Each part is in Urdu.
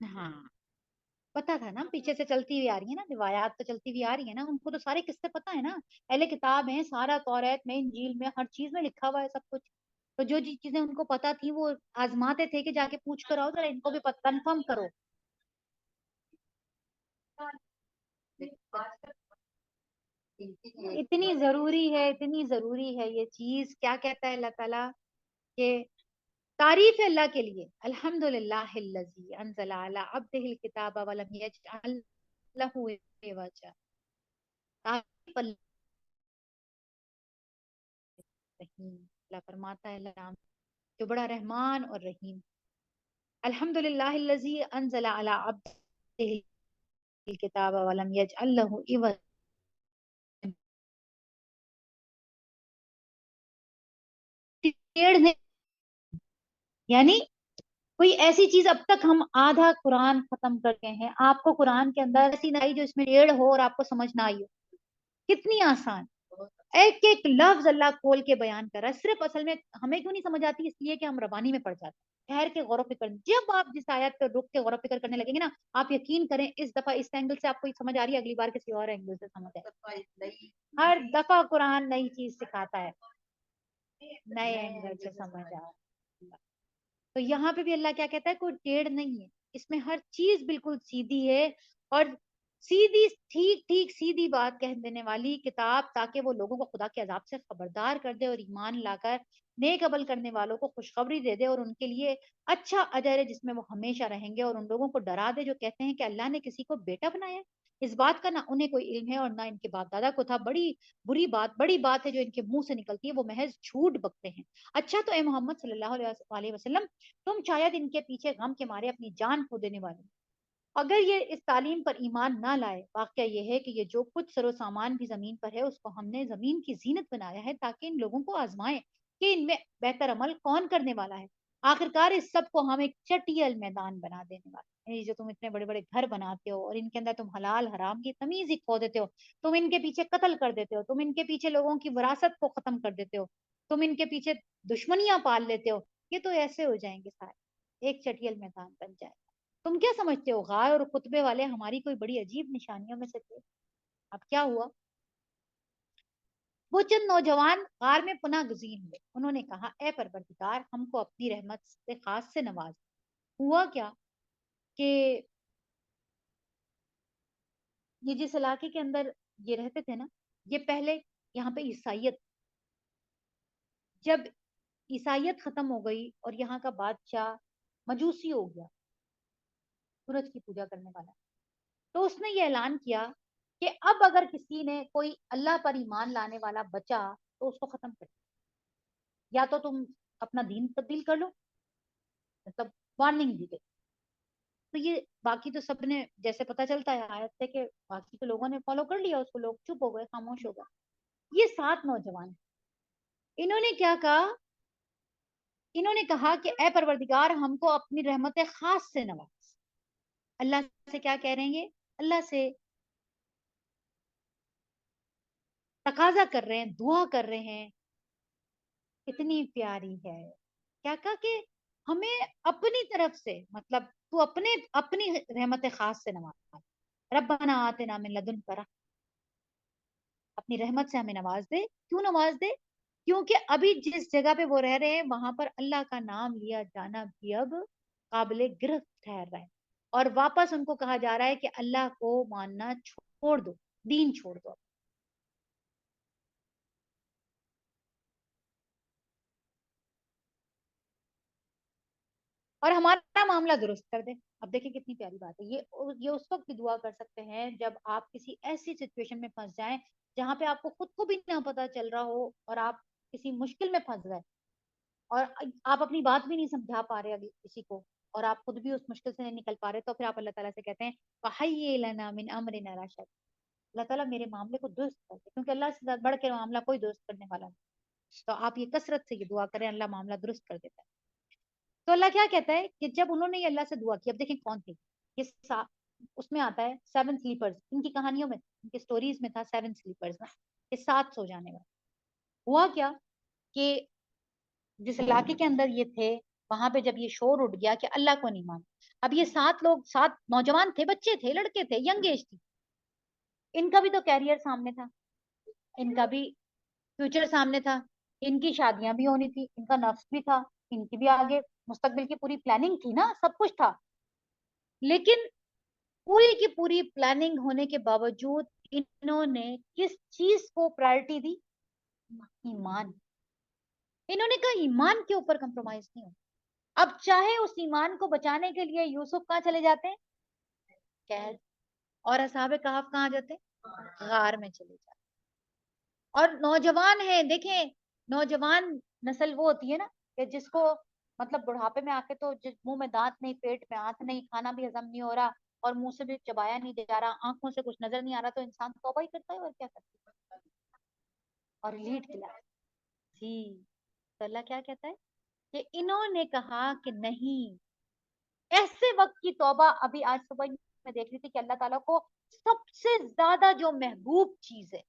ہاں پتا تھا نا، پیچھے سے چلتی ہوئی آ رہی ہے نا روایات، تو چلتی ہوئی آ رہی ہے نا، ان کو تو سارے قصے پتا ہے نا، اہل کتاب ہیں، سارا توریت میں انجیل میں ہر چیز میں لکھا ہوا ہے سب کچھ. تو جو چیزیں ان کو پتا تھی وہ آزماتے تھے کہ جا کے پوچھ کر آؤ ذرا ان کو بھی کنفرم کرو. اتنی ضروری ہے، اتنی ضروری ہے یہ چیز. کیا کہتا ہے اللہ تعالیٰ کہ تعریف ہے اللہ کے لیے، الحمد للہ الذی انزل علی عبدہ الکتاب ولم یجعل لہ عوجا. تعریف اللہ رحیم، اللہ فرماتا ہے اللہ جو بڑا رحمان اور رحیم. الحمد للہ الذی انزل علی عبدہ الکتاب ولم یجعل لہ عوجا. ٹیڑھ یعنی کوئی ایسی چیز اب تک ہم آدھا قرآن ختم کر کے ہیں، آپ کو قرآن کے اندر ایسی نہ آئی جو اس میں ٹیڑھ ہو اور آپ کو سمجھ نہ آئی ہو. کتنی آسان، ایک ایک لفظ اللہ کھول کے بیان کر رہا ہے. صرف اصل میں ہمیں کیوں نہیں سمجھ آتی؟ اس لیے کہ ہم ربانی میں پڑ جاتے ہیں. ٹھہر کے غور و فکر، جب آپ جس آیت پر رک کے غور و فکر کرنے لگیں گے نا، آپ یقین کریں اس دفعہ اس اینگل سے آپ کو سمجھ آ رہی ہے، اگلی بار کسی اور اینگل سے سمجھ آئے. ہر دفعہ قرآن نئی چیز سکھاتا ہے، نئے اینگل سے سمجھ آ. تو یہاں پہ بھی اللہ کیا کہتا ہے، کوئی ٹیڑھ نہیں ہے، اس میں ہر چیز بالکل سیدھی ہے، اور سیدھی ٹھیک ٹھیک سیدھی بات کہہ دینے والی کتاب، تاکہ وہ لوگوں کو خدا کے عذاب سے خبردار کر دے اور ایمان لا کر نیک عمل کرنے والوں کو خوشخبری دے دے، اور ان کے لیے اچھا اجر ہے جس میں وہ ہمیشہ رہیں گے، اور ان لوگوں کو ڈرا دے جو کہتے ہیں کہ اللہ نے کسی کو بیٹا بنایا. اس بات کا نہ انہیں کوئی علم ہے اور نہ ان کے باپ دادا کو تھا. بڑی بری بات، بڑی بات ہے جو ان کے منہ سے نکلتی ہے، وہ محض جھوٹ بکتے ہیں. اچھا تو اے محمد صلی اللہ علیہ وسلم، تم شاید ان کے پیچھے غم کے مارے اپنی جان کھو دینے والے. اگر یہ اس تعلیم پر ایمان نہ لائے، واقعہ یہ ہے کہ یہ جو کچھ سر و سامان بھی زمین پر ہے اس کو ہم نے زمین کی زینت بنایا ہے تاکہ ان لوگوں کو آزمائیں کہ ان میں بہتر عمل کون کرنے والا ہے. آخرکار اس سب کو ہم ایک چٹیل میدان بنا دینے والے ہیں. جو تم اتنے بڑے بڑے گھر بناتے ہو اور ان کے اندر تم حلال حرام کی تمیز ہی کھو دیتے ہو، تم ان کے پیچھے قتل کر دیتے ہو، تم ان کے پیچھے لوگوں کی وراثت کو ختم کر دیتے ہو، تم ان کے پیچھے دشمنیاں پال لیتے ہو، یہ تو ایسے ہو جائیں گے سارے، ایک چٹیل میدان بن جائے. تم کیا سمجھتے ہو غار اور خطبے والے ہماری کوئی بڑی عجیب نشانیوں میں سے تھے؟ اب کیا ہوا؟ وہ چند نوجوان غار میں پناہ گزین ہوئے. انہوں نے کہا اے پروردگار ہم کو اپنی رحمت سے خاص سے نواز. ہوا کیا کہ یہ جس علاقے کے اندر یہ رہتے تھے نا، یہ پہلے یہاں پہ عیسائیت، جب عیسائیت ختم ہو گئی اور یہاں کا بادشاہ مجوسی ہو گیا، سورج کی پوجا کرنے والا، تو اس نے یہ اعلان کیا کہ اب اگر کسی نے کوئی اللہ پر ایمان لانے والا بچا تو اس کو ختم کر، یا تو تم اپنا دین تبدیل کر لو، مطلب وارننگ دی گئی. تو یہ باقی تو سب نے جیسے پتا چلتا ہے آیت سے کہ باقی تو لوگوں نے فالو کر لیا اس کو، لوگ چپ ہو گئے، خاموش ہو گئے. یہ 7 نوجوان، انہوں نے کیا کہا؟ انہوں نے کہا کہ اے پروردگار ہم کو اپنی رحمت خاص سے نواز. اللہ سے کیا کہہ رہے ہیں یہ؟ اللہ سے تقاضا کر رہے ہیں، دعا کر رہے ہیں. اتنی پیاری ہے. کیا کہا کہ ہمیں اپنی طرف سے، مطلب تو اپنی رحمت خاص سے نواز. ربنا آتنا من لدنک رحمۃ، اپنی رحمت سے ہمیں نواز دے. کیوں نواز دے؟ کیونکہ ابھی جس جگہ پہ وہ رہ رہے ہیں وہاں پر اللہ کا نام لیا جانا بھی اب قابل گرفت ٹھہر رہا ہے، اور واپس ان کو کہا جا رہا ہے کہ اللہ کو ماننا چھوڑ دو، دین چھوڑ دو. اور ہمارا معاملہ درست کر دے. اب دیکھیں کتنی پیاری بات ہے. یہ اس وقت بھی دعا کر سکتے ہیں جب آپ کسی ایسی سچویشن میں پھنس جائیں جہاں پہ آپ کو خود کو بھی نہ پتا چل رہا ہو اور آپ کسی مشکل میں پھنس گئے اور آپ اپنی بات بھی نہیں سمجھا پا رہے ابھی کسی کو، اور آپ خود بھی اس مشکل سے نہیں نکل پا رہے، تو پھر آپ اللہ تعالیٰ سے کہتے ہیں فَحَيِّ لَنَا مِنْ أَمْرِنَا رَشَدًا. اللہ تعالیٰ میرے معاملے کو درست کر دے، کیونکہ اللہ سے بڑھ کے معاملہ کوئی درست کرنے والا نہیں. تو آپ یہ کثرت سے یہ دعا کریں، اللہ معاملہ درست کر دیتا ہے. تو اللہ کیا کہتا ہے کہ جب انہوں نے یہ اللہ سے دعا کی، اب دیکھیں کون تھے یہ اس میں آتا ہے 7 سلیپرز، ان کی کہانیوں میں، ان کی سٹوریز میں تھا 7 سلیپرز نا، یہ 7 سو جانے والے. ہوا کیا کہ جس علاقے کے اندر یہ تھے وہاں پہ جب یہ شور اٹھ گیا کہ اللہ کو نہیں مانا، اب یہ 7 نوجوان تھے، بچے تھے، لڑکے تھے، ینگ ایج تھی، ان کا بھی تو کیریئر سامنے تھا، ان کا بھی فیوچر سامنے تھا، ان کی شادیاں بھی ہونی تھی، ان کا نفس بھی تھا، ان کی بھی آگے مستقبل کی پوری پلاننگ تھی نا، سب کچھ تھا. لیکن پوری کی پوری پلاننگ ہونے کے باوجود انہوں نے کس چیز کو پرائرٹی دی؟ ایمان. انہوں نے کہا ایمان کے اوپر کمپرومائز نہیں ہو. اب چاہے اس ایمان کو بچانے کے لیے یوسف کہاں چلے جاتے ہیں؟ قید. اور اصحاب کہف کہاں جاتے ہیں؟ غار میں چلے جاتے. اور نوجوان ہیں، دیکھیں نوجوان نسل وہ ہوتی ہے نا کہ جس کو مطلب بڑھاپے میں آ کے تو منہ میں دانت نہیں، پیٹ میں آنت نہیں، کھانا بھی ہضم نہیں ہو رہا اور منہ سے بھی چبایا نہیں جا رہا، آنکھوں سے کچھ نظر نہیں آ رہا، تو انسان توبہ ہی کرتا ہے اور کیا کرتا ہے اور لیٹ گیا. جی تو اللہ کیا کہتا ہے کہ انہوں نے کہا کہ نہیں، ایسے وقت کی توبہ. ابھی آج صبح میں دیکھ رہی تھی کہ اللہ تعالیٰ کو سب سے زیادہ جو محبوب چیز ہے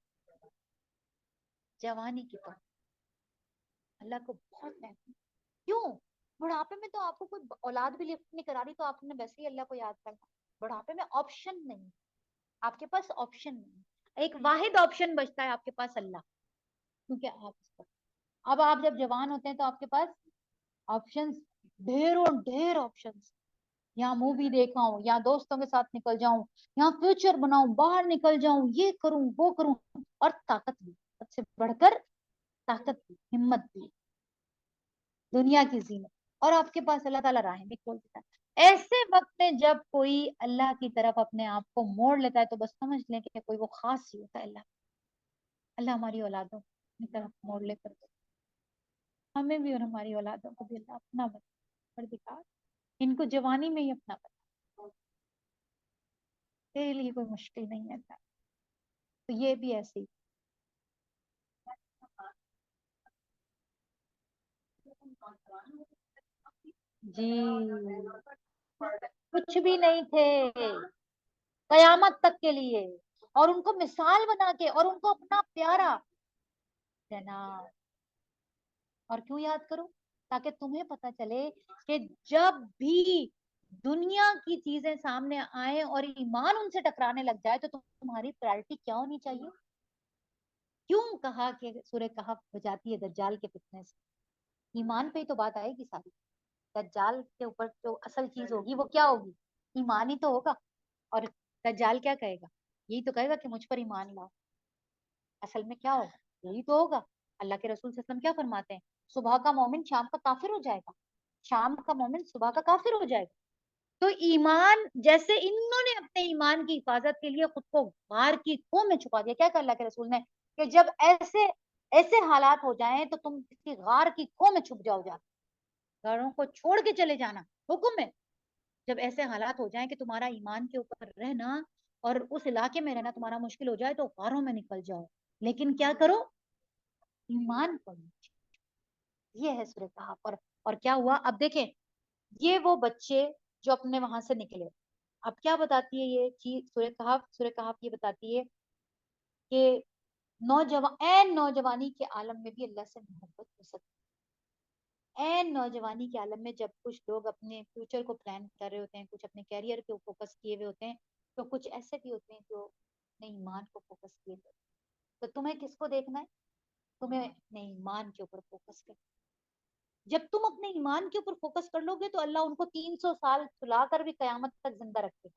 جوانی کی توبہ، اللہ کو بہت محبوب. کیوں؟ بڑھاپے میں تو آپ کو کوئی اولاد بھی لفٹ نہیں کرا رہی تو آپ نے ویسے ہی اللہ کو یاد کرنا. بڑھاپے میں آپشن نہیں، آپ کے پاس آپشن نہیں، ایک واحد آپشن بچتا ہے آپ کے پاس اللہ. کیونکہ آپ اب آپ جب جوان ہوتے ہیں تو آپ کے پاس آپشن ڈھیروں ڈھیر آپشن، یہاں مووی دیکھا ہوں، یا دوستوں کے ساتھ نکل جاؤں، یہاں فیوچر بناؤں، باہر نکل جاؤں، یہ کروں وہ کروں، اور طاقت بھی، سب سے بڑھ کر طاقت بھی، ہمت بھی، دنیا کی زینت. اور آپ کے پاس اللہ تعالیٰ راہیں بھی کھول دیتا ہے. ایسے وقت میں جب کوئی اللہ کی طرف اپنے آپ کو موڑ لیتا ہے تو بس سمجھ لیں کہ کوئی وہ خاص ہی ہوتا ہے. اللہ ہماری اولادوں کی طرف موڑ لے کر ہمیں بھی اور ہماری اولادوں کو بھی اللہ اپنا بنا دکھا، ان کو جوانی میں ہی اپنا بنا. تیرے لیے کوئی مشکل نہیں ہے. تو یہ بھی ایسی جی کچھ بھی نہیں تھے قیامت تک کے لیے، اور ان کو مثال بنا کے اور ان کو اپنا پیارا جناب. اور کیوں یاد کرو؟ تاکہ تمہیں پتا چلے کہ جب بھی دنیا کی چیزیں سامنے آئیں اور ایمان ان سے ٹکرانے لگ جائے تو تمہاری پرائرٹی کیا ہونی چاہیے. کیوں کہا کہ سورہ کہف بجاتی ہے دجال کے فتنے سے؟ ایمان پہ ہی تو بات آئے گی ساری. دجال کے اوپر جو اصل چیز ہوگی وہ کیا ہوگی؟ ایمان ہی تو ہوگا. اور دجال کیا کہے گا؟ یہی تو کہے گا کہ مجھ پر ایمان لاؤ. اصل میں کیا ہوگا؟ یہی تو ہوگا. اللہ کے رسول صلی اللہ علیہ وسلم کیا فرماتے ہیں؟ صبح کا مومن شام کا کافر ہو جائے گا، شام کا مومن صبح کا کافر ہو جائے گا. تو ایمان جیسے انہوں نے اپنے ایمان کی حفاظت کے لیے خود کو غار کی خو میں چھپا دیا. کیا کہا اللہ کے رسول نے؟ کہ جب ایسے حالات ہو جائیں تو تم کسی غار کی خو میں چھپ جاؤ. گھروں کو چھوڑ کے چلے جانا حکم ہے. جب ایسے حالات ہو جائیں کہ تمہارا ایمان کے اوپر رہنا اور اس علاقے میں رہنا تمہارا مشکل ہو جائے تو غاروں میں نکل جاؤ. لیکن کیا کرو؟ ایمان پر. یہ ہے سورہ کہف. اور کیا ہوا؟ اب دیکھیں یہ وہ بچے جو اپنے وہاں سے نکلے. اب کیا بتاتی ہے یہ چیز سورہ کہف یہ بتاتی ہے کہ نوجوانی کے عالم میں بھی اللہ سے محبت ہو سکتی. نوجوانی کے عالم میں جب کچھ لوگ اپنے فیوچر کو پلان کر رہے ہوتے ہیں، کچھ اپنے کیریئر کو فوکس کیے ہوئے ہوتے ہیں، تو کچھ ایسے بھی ہوتے ہیں جو اپنے ایمان کو فوکس کیے ہوئے. تو تمہیں کس کو دیکھنا ہے؟ تمہیں اپنے ایمان کے اوپر فوکس کرنا. جب تم اپنے ایمان کے اوپر فوکس کر لو گے تو اللہ ان کو 300 سال سلا کر بھی قیامت تک زندہ رکھے گا.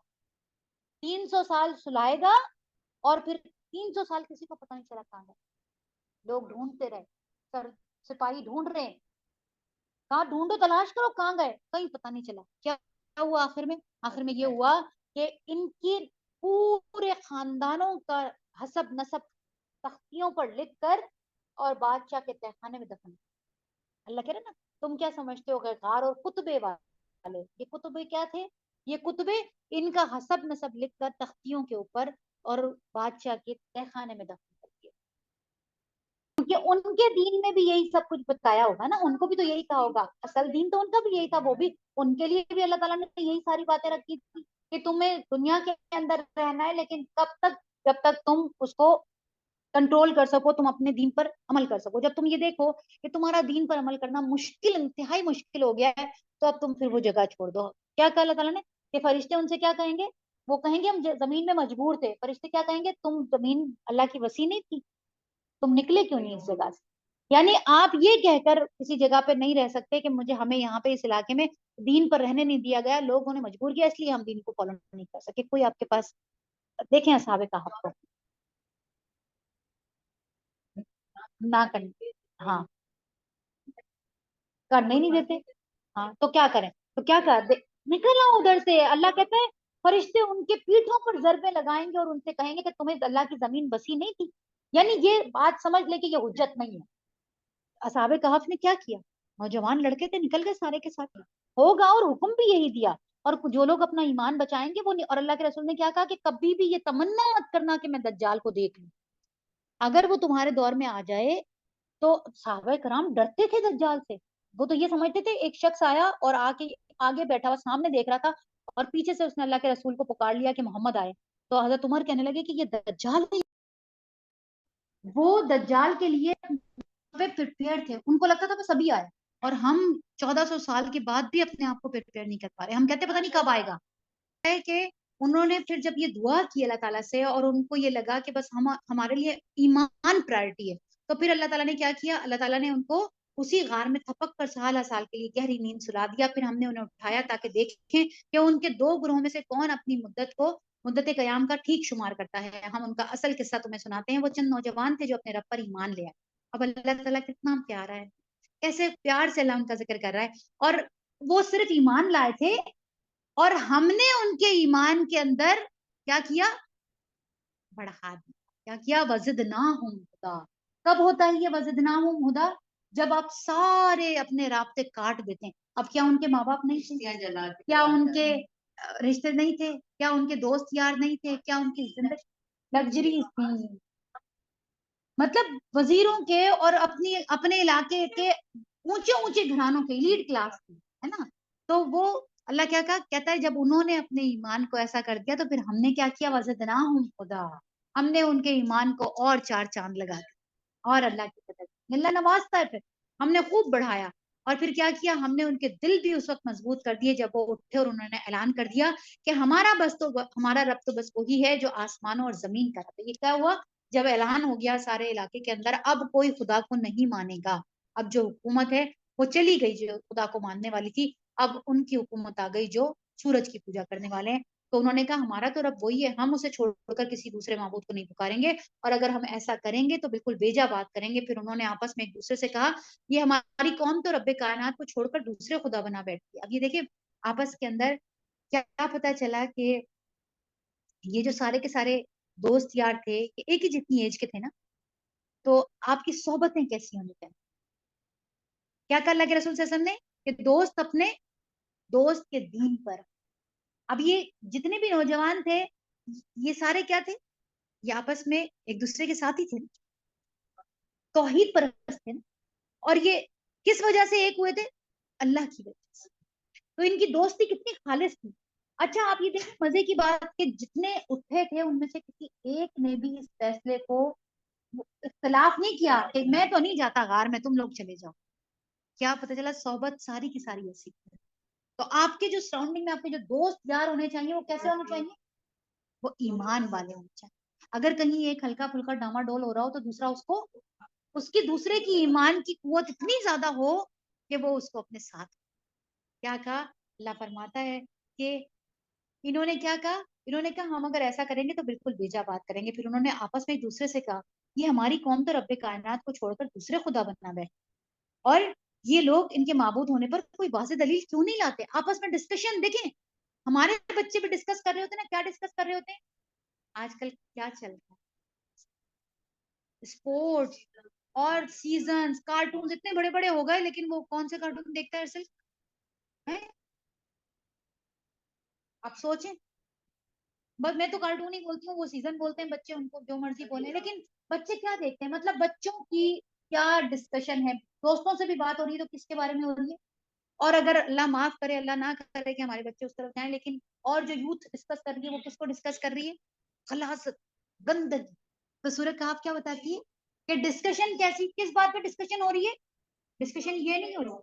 300 سال سلائے گا اور پھر 300 سال کسی کو پتہ نہیں چلا کہاں گئے. لوگ ڈھونڈتے رہے، سپاہی ڈھونڈ رہے ہیں، کہاں ڈھونڈو تلاش کرو کہاں گئے، کہیں پتہ نہیں چلا. کیا ہوا آخر میں یہ ہوا کہ ان کی پورے خاندانوں کا حسب نسب تختیوں پر لکھ کر اور بادشاہ کے تہخانے میں دفن. اللہ کہہ رہے نا تم کیا سمجھتے ہو گئے غار اور کتبے والے؟ یہ کتبے کیا تھے؟ یہ کتبے ان کا حسب نسب لکھ کر تختیوں کے اوپر اور بادشاہ کے تہخانے میں دفن کر دیا. کیونکہ ان کے دین میں بھی یہی سب کچھ بتایا ہوگا نا، ان کو بھی تو یہی کہا ہوگا. اصل دین تو ان کا بھی یہی تھا. وہ بھی ان کے لیے بھی اللہ تعالیٰ نے یہی ساری باتیں رکھی تھی کہ تمہیں دنیا کے اندر رہنا ہے، لیکن کب تک؟ جب تک تم اس کو کنٹرول کر سکو، تم اپنے دین پر عمل کر سکو. جب تم یہ دیکھو کہ تمہارا دین پر عمل کرنا مشکل، انتہائی مشکل ہو گیا ہے، تو اب تم پھر وہ جگہ چھوڑ دو. کیا کہا اللہ تعالیٰ نے کہ فرشتے ان سے کیا کہیں گے؟ وہ کہیں گے ہم زمین میں مجبور تھے. فرشتے کیا کہیں گے؟ تم زمین اللہ کی وسیع نہیں تھی، تم نکلے کیوں نہیں اس جگہ سے؟ یعنی آپ یہ کہہ کر کسی جگہ پہ نہیں رہ سکتے کہ مجھے ہمیں یہاں پہ اس علاقے میں دین پر رہنے نہیں دیا گیا، لوگوں نے مجبور کیا اس لیے ہم دین کو فالو نہیں کر سکے. کوئی آپ کے پاس دیکھیں اصحاب کہف کو نہ کرنے، ہاں کرنے ہی نہیں دیتے. ہاں تو کیا کریں؟ تو کیا کر دے، نکل آؤ ادھر سے. اللہ کہتا ہے فرشتے ان کے پیٹھوں پر ضربے لگائیں گے اور ان سے کہیں گے کہ تمہیں اللہ کی زمین وسیع نہیں تھی. یعنی یہ بات سمجھ لے کہ یہ حجت نہیں ہے. اصحاب کہف نے کیا کیا؟ نوجوان لڑکے تھے، نکل گئے سارے کے ساتھ. ہوگا، اور حکم بھی یہی دیا. اور جو لوگ اپنا ایمان بچائیں گے وہ نہیں. اور اللہ کے رسول نے کیا کہا کہ کبھی بھی یہ تمنا مت کرنا کہ میں دجال کو دیکھ لوں. اگر وہ تمہارے دور میں آ جائے تو صحابہ کرام ڈرتے تھے دجال سے. وہ تو یہ سمجھتے تھے ایک شخص آیا اور آگے بیٹھا ہوا سامنے دیکھ رہا تھا اور پیچھے سے اس نے اللہ کے رسول کو پکار لیا کہ محمد آئے. تو حضرت عمر کہنے لگے کہ یہ دجال ہے. وہ دجال کے لیے پریپیئر تھے، ان کو لگتا تھا بس ابھی آئے. اور ہم 1400 سال کے بعد بھی اپنے آپ کو پریپیئر نہیں کر پا رہے. ہم کہتے پتہ نہیں کب آئے گا. ہے کہ انہوں نے پھر جب یہ دعا کی اللہ تعالیٰ سے اور ان کو یہ لگا کہ بس ہمارے لیے ایمان پرائرٹی ہے، تو پھر اللہ تعالیٰ نے کیا کیا؟ اللہ تعالیٰ نے ان کو اسی غار میں تھپک کر سال کے لیے گہری نیند سلا دیا. پھر ہم نے انہیں اٹھایا تاکہ دیکھیں کہ ان کے دو گروہوں میں سے کون اپنی مدت قیام کا ٹھیک شمار کرتا ہے. ہم ان کا اصل قصہ تمہیں سناتے ہیں. وہ چند نوجوان تھے جو اپنے رب پر ایمان لے آئے. اب اللہ تعالیٰ کتنا پیارا ہے، کیسے پیار سے اللہ ان کا ذکر کر رہا ہے. اور وہ صرف ایمان لائے تھے اور ہم نے ان کے ایمان کے اندر کیا کیا؟ بڑھا دیا. کیا کیا؟ وزدناہم ہدی. کب ہوتا ہے یہ وزدناہم ہدی؟ جب آپ سارے اپنے رابطے کاٹ دیتے ہیں. اب کیا ان کے ماں باپ نہیں تھے؟ کیا ان کے رشتے نہیں تھے؟ کیا ان کے دوست یار نہیں تھے؟ کیا ان کی زندگی لگژریز تھی؟ مطلب وزیروں کے اور اپنے علاقے کے اونچے گھرانوں کے لیڈ کلاس تھی، ہے نا. تو وہ اللہ کیا کہتا ہے جب انہوں نے اپنے ایمان کو ایسا کر دیا تو پھر ہم نے کیا کیا؟ وزدناہم ہدی. ہم نے ان کے ایمان کو اور 4 چاند لگا دیا. اور اللہ کی قدر اللہ نوازتا ہے. پھر ہم نے خوب بڑھایا. اور پھر کیا کیا؟ ہم نے ان کے دل بھی اس وقت مضبوط کر دیے جب وہ اٹھے اور انہوں نے اعلان کر دیا کہ ہمارا رب تو بس وہی ہے جو آسمانوں اور زمین کا رب ہے. یہ کیا ہوا؟ جب اعلان ہو گیا سارے علاقے کے اندر اب کوئی خدا کو نہیں مانے گا. اب جو حکومت ہے وہ چلی گئی جو خدا کو ماننے والی تھی. اب ان کی حکومت آ گئی جو سورج کی پوجا کرنے والے ہیں. تو انہوں نے کہا ہمارا تو رب وہی ہے، ہم اسے چھوڑ کر کسی دوسرے معبود کو نہیں پکاریں گے. اور اگر ہم ایسا کریں گے تو بالکل بیجا بات کریں گے. پھر انہوں نے آپس میں ایک دوسرے سے کہا یہ ہماری قوم تو رب کائنات کو چھوڑ کر دوسرے خدا بنا بیٹھتی ہے. اب یہ دیکھیں آپس کے اندر کیا پتا چلا کہ یہ جو سارے کے سارے دوست یار تھے کہ ایک ہی جتنی ایج کے تھے نا، تو آپ کی صحبتیں کیسی ہونی چاہیے. کیا کہا اللہ کے رسول صلی اللہ علیہ وسلم نے کہ دوست اپنے دوست کے دین پر. اب یہ جتنے بھی نوجوان تھے یہ سارے کیا تھے؟ یہ آپس میں ایک دوسرے کے ساتھ ہی تھے، توحید پرست تھے. اور یہ کس وجہ سے ایک ہوئے تھے؟ اللہ کی وجہ سے. تو ان کی دوستی کتنی خالص تھی. اچھا آپ یہ دیکھیں مزے کی بات کہ جتنے اٹھے تھے ان میں سے کسی ایک نے بھی اس فیصلے کو اختلاف نہیں کیا کہ میں تو نہیں جاتا غار میں، تم لوگ چلے جاؤ. کیا پتہ چلا؟ صحبت ساری کی ساری ایسی. تو آپ کے جو سراؤنڈنگ میں آپ کے جو دوست یار ہونے چاہیے وہ کیسے ہونے چاہیے؟ وہ ایمان والے ہونے چاہیے. اگر کہیں ایک ہلکا پھلکا ڈاما ڈول ہو رہا ہو تو دوسرا اس کی دوسرے کی ایمان کی قوت اتنی زیادہ ہو کہ وہ اس کو اپنے ساتھ. کیا کہا اللہ فرماتا ہے کہ انہوں نے کیا کہا؟ انہوں نے کہا ہم اگر ایسا کریں گے تو بالکل بیجا بات کریں گے. پھر انہوں نے آپس میں ایک دوسرے سے کہا یہ ہماری قوم تو رب کائنات کو چھوڑ کر دوسرے خدا بننا بیٹھے اور یہ لوگ ان کے معبود ہونے پر کوئی واضح دلیل کیوں نہیں لاتے. آپس میں ڈسکشن دیکھیں ہمارے بچے بھی ڈسکس کر رہے ہوتے ہیں نا. کیا ڈسکس کر رہے ہوتے ہیں؟ آج کل کیا چل رہا ہے؟ اسپورٹس اور سیزنز، کارٹونز اتنے بڑے بڑے ہو گئے لیکن وہ کون سے کارٹون دیکھتا ہے صرف؟ آپ سوچیں. بس میں تو کارٹون ہی بولتی ہوں، وہ سیزن بولتے ہیں بچے، ان کو جو مرضی بولیں. لیکن بچے کیا دیکھتے ہیں؟ مطلب بچوں کی کیا ڈسکشن ہے؟ دوستوں سے بھی بات ہو رہی ہے تو کس کے بارے میں ہو رہی ہے؟ اور اگر اللہ معاف کرے، اللہ نہ کرے کہ ہمارے بچے اس طرف جائیں، لیکن اور جو یوتھ ڈسکس کر رہی ہے وہ کس کو ڈسکس کر رہی ہے؟ خلاصت، گندگی. تو سورہ کہف کیا بتاتی ہے کہ ڈسکشن کیسی, کس بات پہ ڈسکشن ہو رہی ہے؟ ڈسکشن یہ نہیں ہو رہا,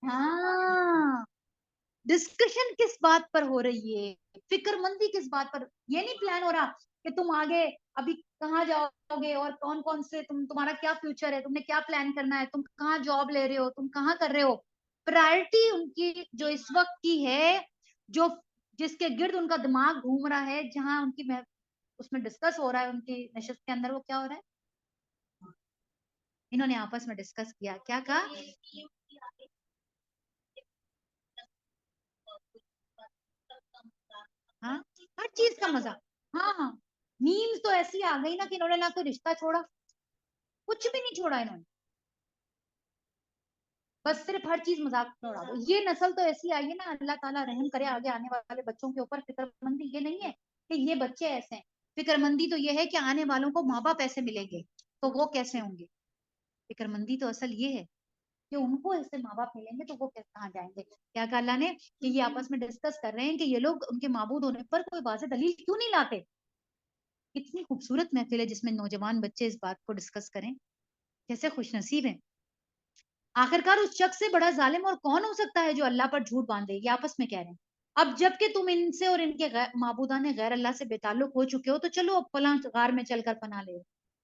ہاں ڈسکشن کس بات پر ہو رہی ہے, فکر مندی کس بات پر. یہ نہیں پلان ہو رہا کہ تم آگے ابھی کہاں جاؤ گے اور کون کون سے تمہارا کیا فیوچر ہے, تم نے کیا پلان کرنا ہے, تم کہاں جاب لے رہے ہو, تم کہاں کر رہے ہو. پرائرٹی ان کی جو اس وقت کی ہے, جو جس کے گرد ان کا دماغ گھوم رہا ہے, جہاں ان کی اس میں ڈسکس ہو رہا ہے, ان کی نشست کے اندر وہ کیا ہو رہا ہے. انہوں نے آپس میں ڈسکس کیا, کیا کہا, ہاں ہر چیز کا مزہ. ہاں ہاں نیمز تو ایسی آ گئی نا کہ انہوں نے نہ کوئی رشتہ چھوڑا, کچھ بھی نہیں چھوڑا انہوں نے, بس صرف ہر چیز مذاق میں اڑا دو. یہ نسل تو ایسی آئی ہے نا, اللہ تعالیٰ رحم کرے آگے آنے والے بچوں کے اوپر. فکر مندی یہ نہیں ہے کہ یہ بچے ایسے ہیں, فکر مندی تو یہ ہے کہ آنے والوں کو ماں باپ ایسے ملیں گے تو وہ کیسے ہوں گے. فکر مندی تو اصل یہ ہے کہ ان کو ایسے ماں باپ ملیں گے تو وہ کہاں جائیں گے. کیا کہا اللہ نے کہ یہ آپس میں ڈسکس کر رہے ہیں کہ یہ لوگ ان کے معبود ہونے پر کوئی واضح دلیل کیوں نہیں لاتے. اتنی خوبصورت محفل ہے جس میں نوجوان بچے اس بات کو ڈسکس کریں, کیسے خوش نصیب ہیں. آخرکار اس شخص سے بڑا ظالم اور کون ہو سکتا ہے جو اللہ پر جھوٹ باندھے, یہ آپس میں کہہ رہے ہیں. اب جب کہ تم ان سے اور ان کے معبودان غیر اللہ سے بے تعلق ہو چکے ہو تو چلو اب فلاں غار میں چل کر پناہ لے.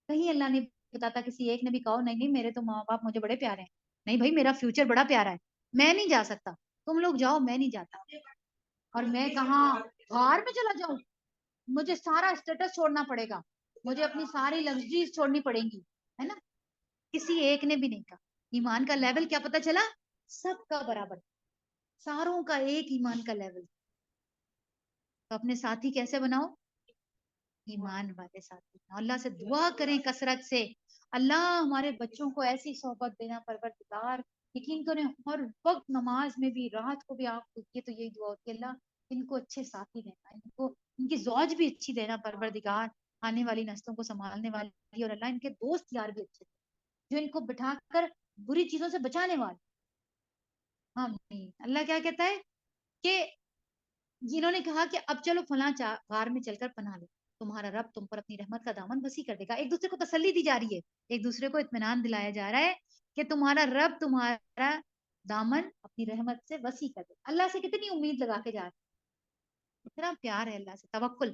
کہیں اللہ نے بتاتا کسی ایک نے بھی کہا نہیں نہیں میرے تو ماں باپ مجھے بڑے پیارے ہیں, نہیں بھائی میرا فیوچر بڑا پیارا ہے, میں نہیں جا سکتا, تم لوگ جاؤ میں نہیں جاتا. اور میں کہاں غار میں چلا جاؤں, مجھے سارا اسٹیٹس چھوڑنا پڑے گا, مجھے اپنی ساری لگژریز چھوڑنی پڑیں گی, ہے نا. کسی ایک نے بھی نہیں کہا. ایمان کا لیول کیا پتا چلا, سب کا برابر, ساروں کا ایک ایمان کا لیول. تو اپنے ساتھی کیسے بناؤ, ایمان والے ساتھی. اللہ سے دعا کریں کثرت سے, اللہ ہمارے بچوں کو ایسی صحبت دینا پروردگار. یقین کریں ہر وقت نماز میں بھی, رات کو بھی آپ دیکھیے تو یہی دعا ہوتی ہے, اللہ ان کو اچھے ساتھی دینا, ان کو ان کی زوج بھی اچھی دینا پروردگار, آنے والی نسلوں کو سنبھالنے والی, اور اللہ ان کے دوست یار بھی اچھے جو ان کو بٹھا کر بری چیزوں سے بچانے والے. ہاں اللہ کیا کہتا ہے کہ جنہوں نے کہا کہ اب چلو فلاں غار میں چل کر پناہ لو, تمہارا رب تم پر اپنی رحمت کا دامن وسیع کر دے گا. ایک دوسرے کو تسلی دی جا رہی ہے, ایک دوسرے کو اطمینان دلایا جا رہا ہے کہ تمہارا رب تمہارا دامن اپنی رحمت سے وسیع کر دے. اللہ سے کتنی امید لگا کے جا رہے, اتنا پیار ہے اللہ سے, توکل.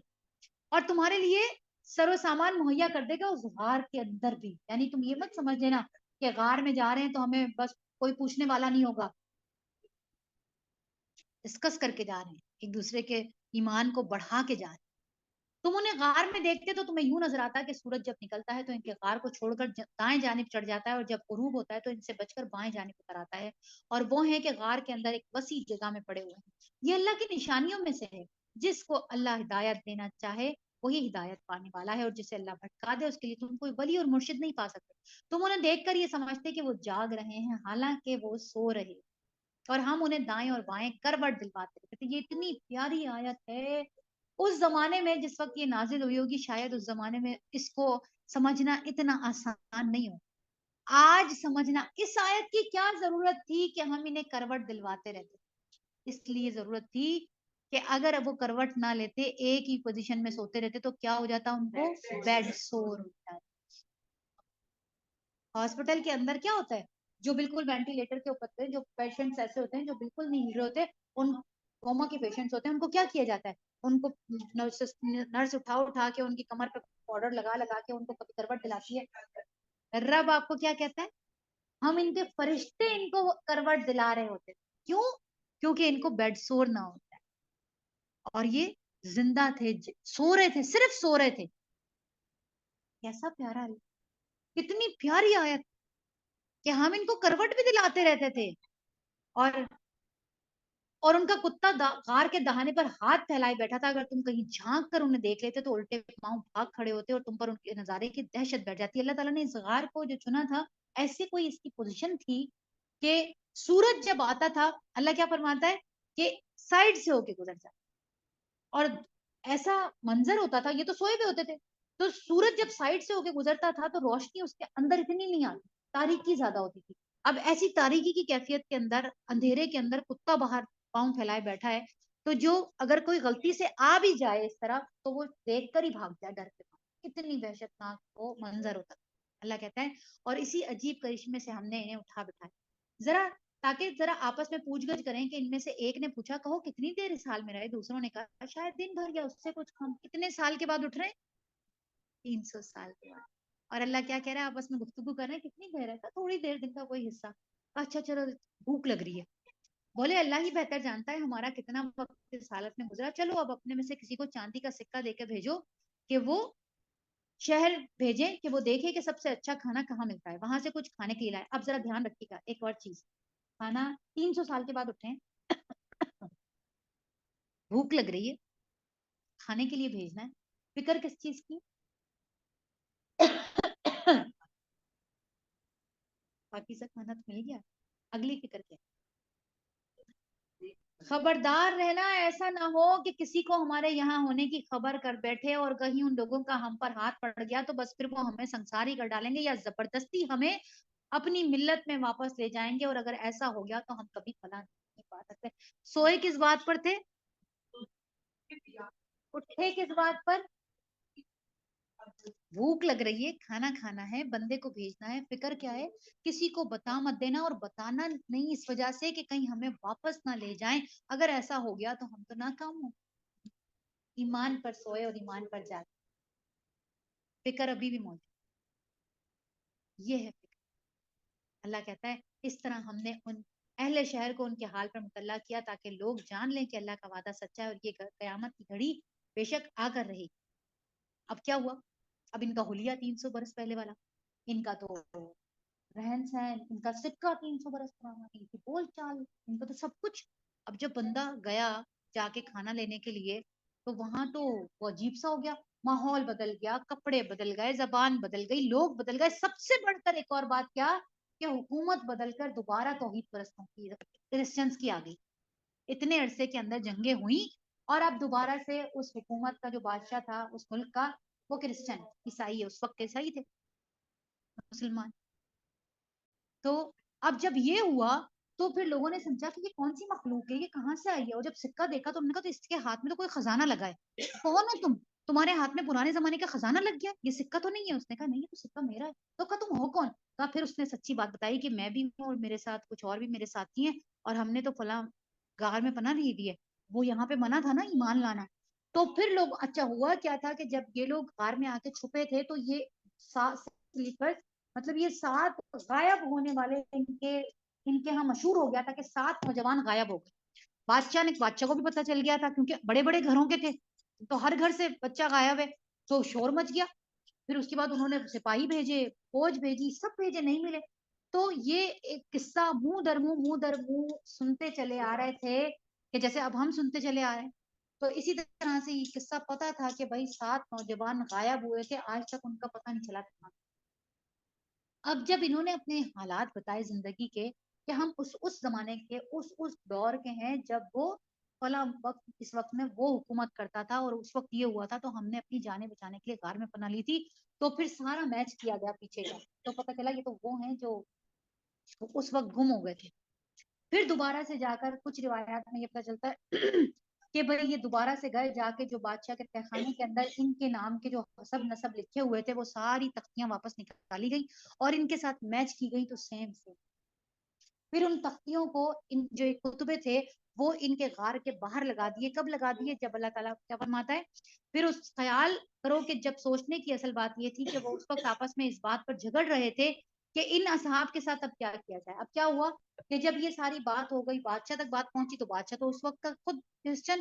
اور تمہارے لیے سر و سامان مہیا کر دے گا اس غار کے اندر بھی. یعنی تم یہ مت سمجھ لینا کہ غار میں جا رہے ہیں تو ہمیں بس کوئی پوچھنے والا نہیں ہوگا, ڈسکس کر کے جا رہے ہیں, ایک دوسرے کے ایمان کو بڑھا کے جا رہے ہیں. تم انہیں غار میں دیکھتے تو تمہیں یوں نظر آتا ہے کہ سورج جب نکلتا ہے تو ان کے غار کو چھوڑ کر دائیں جانب چڑھ جاتا ہے, اور جب غروب ہوتا ہے تو ان سے بچ کر بائیں جانب اتر آتا ہے. اور وہ ہیں کہ غار کے اندر ایک وسیع جگہ میں پڑے ہوئے ہیں. یہ اللہ کی نشانیوں میں سے ہے, جس کو اللہ ہدایت دینا چاہے وہی ہدایت پانے والا ہے, اور جسے اللہ بھٹکا دے اس کے لیے تم کوئی ولی اور مرشد نہیں پا سکتے. تم انہیں دیکھ کر یہ سمجھتے کہ وہ جاگ رہے ہیں, حالانکہ وہ سو رہے, اور ہم انہیں دائیں اور بائیں کروٹ دلواتے رہتے. یہ اتنی پیاری آیت ہے. اس زمانے میں جس وقت یہ نازل ہوئی ہوگی, شاید اس زمانے میں اس کو سمجھنا اتنا آسان نہیں ہو. آج سمجھنا اس آیت کی کیا ضرورت تھی کہ ہم انہیں کروٹ دلواتے رہتے. اس لیے ضرورت تھی کہ اگر وہ کروٹ نہ لیتے, ایک ہی پوزیشن میں سوتے رہتے تو کیا ہو جاتا ان کو, بیڈ سور ہو جاتا. ہاسپٹل کے اندر کیا ہوتا ہے, جو بالکل وینٹیلیٹر کے اوپر ہوتے ہیں, جو پیشنٹس ایسے ہوتے ہیں جو بالکل نہیں ہل رہے ہوتے, ان کوما کے پیشنٹس ہوتے ہیں, ان کو کیا کیا جاتا ہے, ان کو نرس اٹھا کے ان کی کمر پہ پاؤڈر لگا لگا کے ان کو کبھی کروٹ دلاتی ہے. رب آپ کو کیا کہتا ہے, ہم ان کے فرشتے ان کو کروٹ دلا رہے ہوتے. کیوں, کیونکہ ان کو بیڈ سور نہ ہوتا ہے, اور یہ زندہ تھے, سو رہے تھے, صرف سو رہے تھے. کیسا پیارا ہے, کتنی پیاری آیت کہ ہم ان کو کروٹ بھی دلاتے رہتے تھے. اور ان کا کتا غار کے دہانے پر ہاتھ پھیلائے بیٹھا تھا. اگر تم کہیں جھانک کر انہیں دیکھ لیتے تو الٹے پاؤں بھاگ کھڑے ہوتے, اور تم پر ان کے نظارے کی دہشت بیٹھ جاتی. اللہ تعالیٰ نے اس غار کو جو چنا تھا, ایسے کوئی اس کی پوزیشن تھی کہ سورج جب آتا تھا, اللہ کیا فرماتا ہے کہ سائڈ سے ہو کے گزر جاتا, اور ایسا منظر ہوتا تھا, یہ تو سوئے ہوئے ہوتے تھے, تو سورج جب سائڈ سے ہو کے گزرتا تھا تو روشنی اس کے اندر اتنی نہیں آتی, تاریکی زیادہ ہوتی تھی. اب ایسی تاریکی کی کیفیت کے اندر, اندھیرے کے اندر کتا باہر پاؤں پھیلائے بیٹھا ہے, تو جو اگر کوئی غلطی سے آ بھی جائے اس طرح تو وہ دیکھ کر ہی بھاگ جائے ڈر کے. کتنی وحشتناک وہ منظر ہوتا. اللہ کہتا ہے اور اسی عجیب کرشمے سے ہم نے انہیں اٹھا بٹھایا ذرا تاکہ ذرا آپس میں پوچھ گچھ کریں کہ ان میں سے ایک نے پوچھا کہو کتنی دیر اس حال میں رہے. دوسروں نے کہا شاید دن بھر یا اس سے کچھ کم. کتنے سال کے بعد اٹھ رہے ہیں؟ 300 سال کے بعد. اور اللہ کیا کہہ رہا ہے؟ آپس میں گفتگو کر رہے ہیں کتنی دیر ہے؟ تھوڑی دیر، دن کا کوئی حصہ. اچھا چلو بھوک لگ رہی ہے. بولے اللہ ہی بہتر جانتا ہے ہمارا کتنا وقت اس حالت میں گزرا. چلو اب اپنے میں سے کسی کو چاندی کا سکہ دے کے بھیجو کہ وہ شہر بھیجے کہ وہ دیکھے کہ سب سے اچھا کھانا کہاں ملتا ہے، وہاں سے کچھ کھانے کے لیے لائے. اب ذرا دھیان رکھیے گا ایک اور چیز، کھانا 300 سال کے بعد اٹھے، بھوک لگ رہی ہے، کھانے کے لیے بھیجنا ہے. فکر کس چیز کی؟ باقی سب کھانا تو مل گیا، اگلی فکر کیا؟ خبردار رہنا ایسا نہ ہو کہ کسی کو ہمارے یہاں ہونے کی خبر کر بیٹھے اور کہیں ان لوگوں کا ہم پر ہاتھ پڑ گیا تو بس پھر وہ ہمیں سنساری کر ڈالیں گے یا زبردستی ہمیں اپنی ملت میں واپس لے جائیں گے. اور اگر ایسا ہو گیا تو ہم کبھی فلاں نہیں پا سکتے. سوئے کس بات پر تھے؟ اٹھے کس بات پر؟ بھوک لگ رہی ہے، کھانا کھانا ہے، بندے کو بھیجنا ہے. فکر کیا ہے؟ کسی کو بتا مت دینا، اور بتانا نہیں اس وجہ سے کہ کہیں ہمیں واپس نہ لے جائیں. اگر ایسا ہو گیا تو ہم تو ناکام ہوں. ایمان پر سوئے اور ایمان پر جاگے. فکر ابھی بھی موجود. یہ ہے فکر. اللہ کہتا ہے اس طرح ہم نے ان اہل شہر کو ان کے حال پر مطلع کیا تاکہ لوگ جان لیں کہ اللہ کا وعدہ سچا ہے اور یہ قیامت کی گھڑی بے شک آ کر رہی. اب کیا ہوا؟ اب ان کا حلیہ 300 برس پہلے والا، ان کا تو رہن سہن، ان کا سکہ 300 برس پرانا، ان کی بول چال، ان کا تو سب کچھ. اب جب بندہ گیا جا کے کھانا لینے کے لیے تو وہاں تو وہ عجیب سا ہو گیا. ماحول بدل گیا، کپڑے بدل گئے، زبان بدل گئی، لوگ بدل گئے. سب سے بڑھ کر ایک اور بات کیا کہ حکومت بدل کر دوبارہ توحید پرستوں کی، کرسچنز کی آ گئی. اتنے عرصے کے اندر جنگیں ہوئی اور اب دوبارہ سے اس حکومت کا جو بادشاہ تھا اس ملک کا وہ کرسچن عیسائی ہے. اس وقت عیسائی تھے، مسلمان. تو اب جب یہ ہوا تو پھر لوگوں نے سمجھا کہ یہ کون سی مخلوق ہے، یہ کہاں سے آئی ہے. اور جب سکہ دیکھا تو ہم نے کہا تو اس کے ہاتھ میں تو کوئی خزانہ لگا ہے. کون ہو تم؟ تمہارے ہاتھ میں پرانے زمانے کا خزانہ لگ گیا، یہ سکہ تو نہیں ہے. اس نے کہا نہیں، یہ تو سکہ میرا ہے. تو کہا تم ہو کون؟ کہا پھر اس نے سچی بات بتائی کہ میں بھی ہوں اور میرے ساتھ کچھ اور بھی میرے ساتھی ہیں اور ہم نے تو فلاں غار میں پناہ لی ہے. وہ یہاں پہ منع تھا نا ایمان لانا. تو پھر لوگ اچھا ہوا کیا تھا کہ جب یہ لوگ غار میں آ کے چھپے تھے تو یہ مطلب یہ 7 غائب ہونے والے ان کے ہاں مشہور ہو گیا تھا کہ 7 نوجوان غائب ہو گئے. بادشاہ کو بھی پتا چل گیا تھا کیونکہ بڑے بڑے گھروں کے تھے تو ہر گھر سے بچہ غائب ہے تو شور مچ گیا. پھر اس کے بعد انہوں نے سپاہی بھیجے، فوج بھیجی، سب بھیجے، نہیں ملے. تو یہ ایک قصہ منہ در منہ سنتے چلے آ رہے تھے کہ جیسے اب ہم سنتے چلے آ رہے ہیں. تو اسی طرح سے یہ قصہ پتا تھا کہ بھائی 7 نوجوان غائب ہوئے تھے، آج تک ان کا پتہ نہیں چلا تھا. اب جب انہوں نے اپنے حالات بتائے زندگی کے کہ ہم اس زمانے کے اس دور کے ہیں جب وہ فلاں وقت اس وقت میں وہ حکومت کرتا تھا اور اس وقت یہ ہوا تھا تو ہم نے اپنی جانیں بچانے کے لیے غار میں پناہ لی تھی. تو پھر سارا میچ کیا گیا پیچھے کا تو پتہ چلا یہ تو وہ ہیں جو اس وقت گم ہو گئے تھے. پھر دوبارہ سے جا کر کچھ روایات میں یہ پتہ چلتا ہے کہ بھئی یہ دوبارہ سے گئے جا کے جو بادشاہ کے تہخانے کے اندر ان کے نام کے جو حسب نسب لکھے ہوئے تھے وہ ساری تختیاں واپس نکالی گئی اور ان کے ساتھ میچ کی گئی تو سیم سے. پھر ان تختیوں کو ان جو کتبے تھے وہ ان کے غار کے باہر لگا دیے. کب لگا دیے؟ جب اللہ تعالیٰ کیا فرماتا ہے پھر اس خیال کرو کہ جب سوچنے کی اصل بات یہ تھی کہ وہ اس وقت آپس میں اس بات پر جھگڑ رہے تھے کہ ان اصحاب کے ساتھ اب کیا کیا جائے. اب کیا ہوا کہ جب یہ ساری بات ہو گئی بادشاہ تک بات پہنچی تو بادشاہ تو اس وقت کا خود کرسچن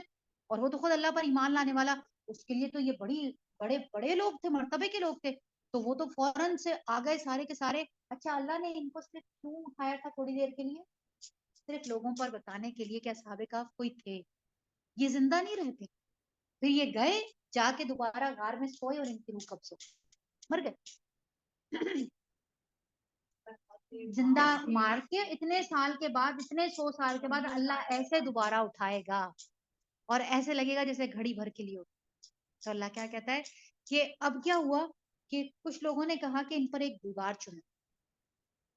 اور وہ تو خود اللہ پر ایمان لانے والا. اس کے لیے تو یہ بڑے بڑے لوگ تھے، مرتبے کے لوگ تھے. تو وہ تو فوراً سے آ گئے سارے کے سارے. اچھا اللہ نے ان کو صرف کیوں اٹھایا تھا تھوڑی دیر کے لیے؟ صرف لوگوں پر بتانے کے لیے کہ اصحاب کہف کوئی تھے، یہ زندہ نہیں رہتے. پھر یہ گئے جا کے دوبارہ غار میں سوئے اور ان کی روح کب سو مر گئے. زندہ مار کے اتنے سال کے بعد، اتنے 100 سال کے بعد اللہ ایسے دوبارہ اٹھائے گا اور ایسے لگے گا جیسے گھڑی بھر کے لیے ہو. تو اللہ کیا کہتا ہے کہ اب کیا ہوا کہ کچھ لوگوں نے کہا کہ ان پر ایک دیوار چنو.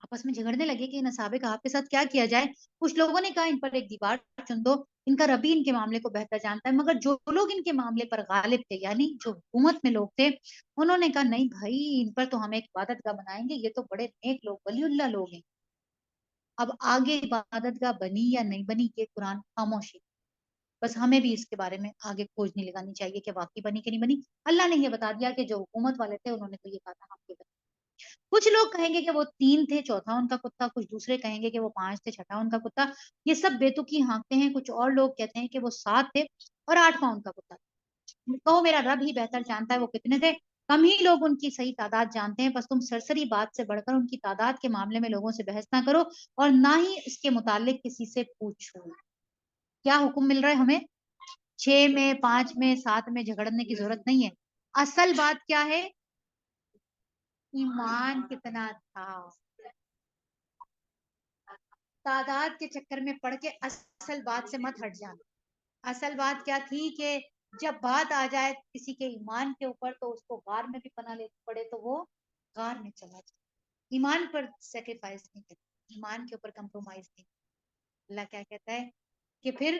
آپس میں جھگڑنے لگے کہ ان اصحاب کہف کے ساتھ کیا کیا جائے. کچھ لوگوں نے کہا ان پر ایک دیوار چن دو, ان کا ربی ان کے معاملے کو بہتر جانتا ہے. مگر جو لوگ ان کے معاملے پر غالب تھے, یعنی جو حکومت میں لوگ تھے, انہوں نے کہا نہیں بھائی, ان پر تو ہم ایک عبادت گاہ بنائیں گے, یہ تو بڑے نیک لوگ, ولی اللہ لوگ ہیں. اب آگے عبادت گاہ بنی یا نہیں بنی یہ قرآن خاموشی, بس ہمیں بھی اس کے بارے میں آگے کھوج نہیں لگانی چاہیے کہ واقعی بنی کہ نہیں بنی. اللہ نے یہ بتا دیا کہ جو حکومت والے تھے انہوں نے تو یہ کہا تھا ہم یہ بنی. کچھ لوگ کہیں گے کہ وہ 3 تھے, چوتھا ان کا کتا. کچھ دوسرے کہیں گے کہ وہ 5 تھے, چھٹا ان کا کتا. یہ سب بیتوکی ہانکتے ہیں. کچھ اور لوگ کہتے ہیں کہ وہ 7 تھے اور 8واں ان کا کتا. کہو میرا رب ہی بہتر جانتا ہے وہ کتنے تھے. کم ہی لوگ ان کی صحیح تعداد جانتے ہیں. بس تم سرسری بات سے بڑھ کر ان کی تعداد کے معاملے میں لوگوں سے بحث نہ کرو اور نہ ہی اس کے متعلق کسی سے پوچھو. کیا حکم مل رہا ہے ہمیں؟ 6 میں, 5 میں, 7 میں جھگڑنے کی ضرورت نہیں ہے. اصل بات کیا ہے؟ ایمان کتنا تھا. تعداد کے چکر میں پڑ کے اصل بات سے مت ہٹ جانا. اصل بات کیا تھی کہ جب بات آ جائے کسی کے ایمان کے اوپر تو اس کو غار میں بھی پناہ لے پڑے تو وہ غار میں چلا جائے. ایمان پر سیکریفائس نہیں کرتی, ایمان کے اوپر کمپرومائز نہیں. اللہ کیا کہتا ہے کہ پھر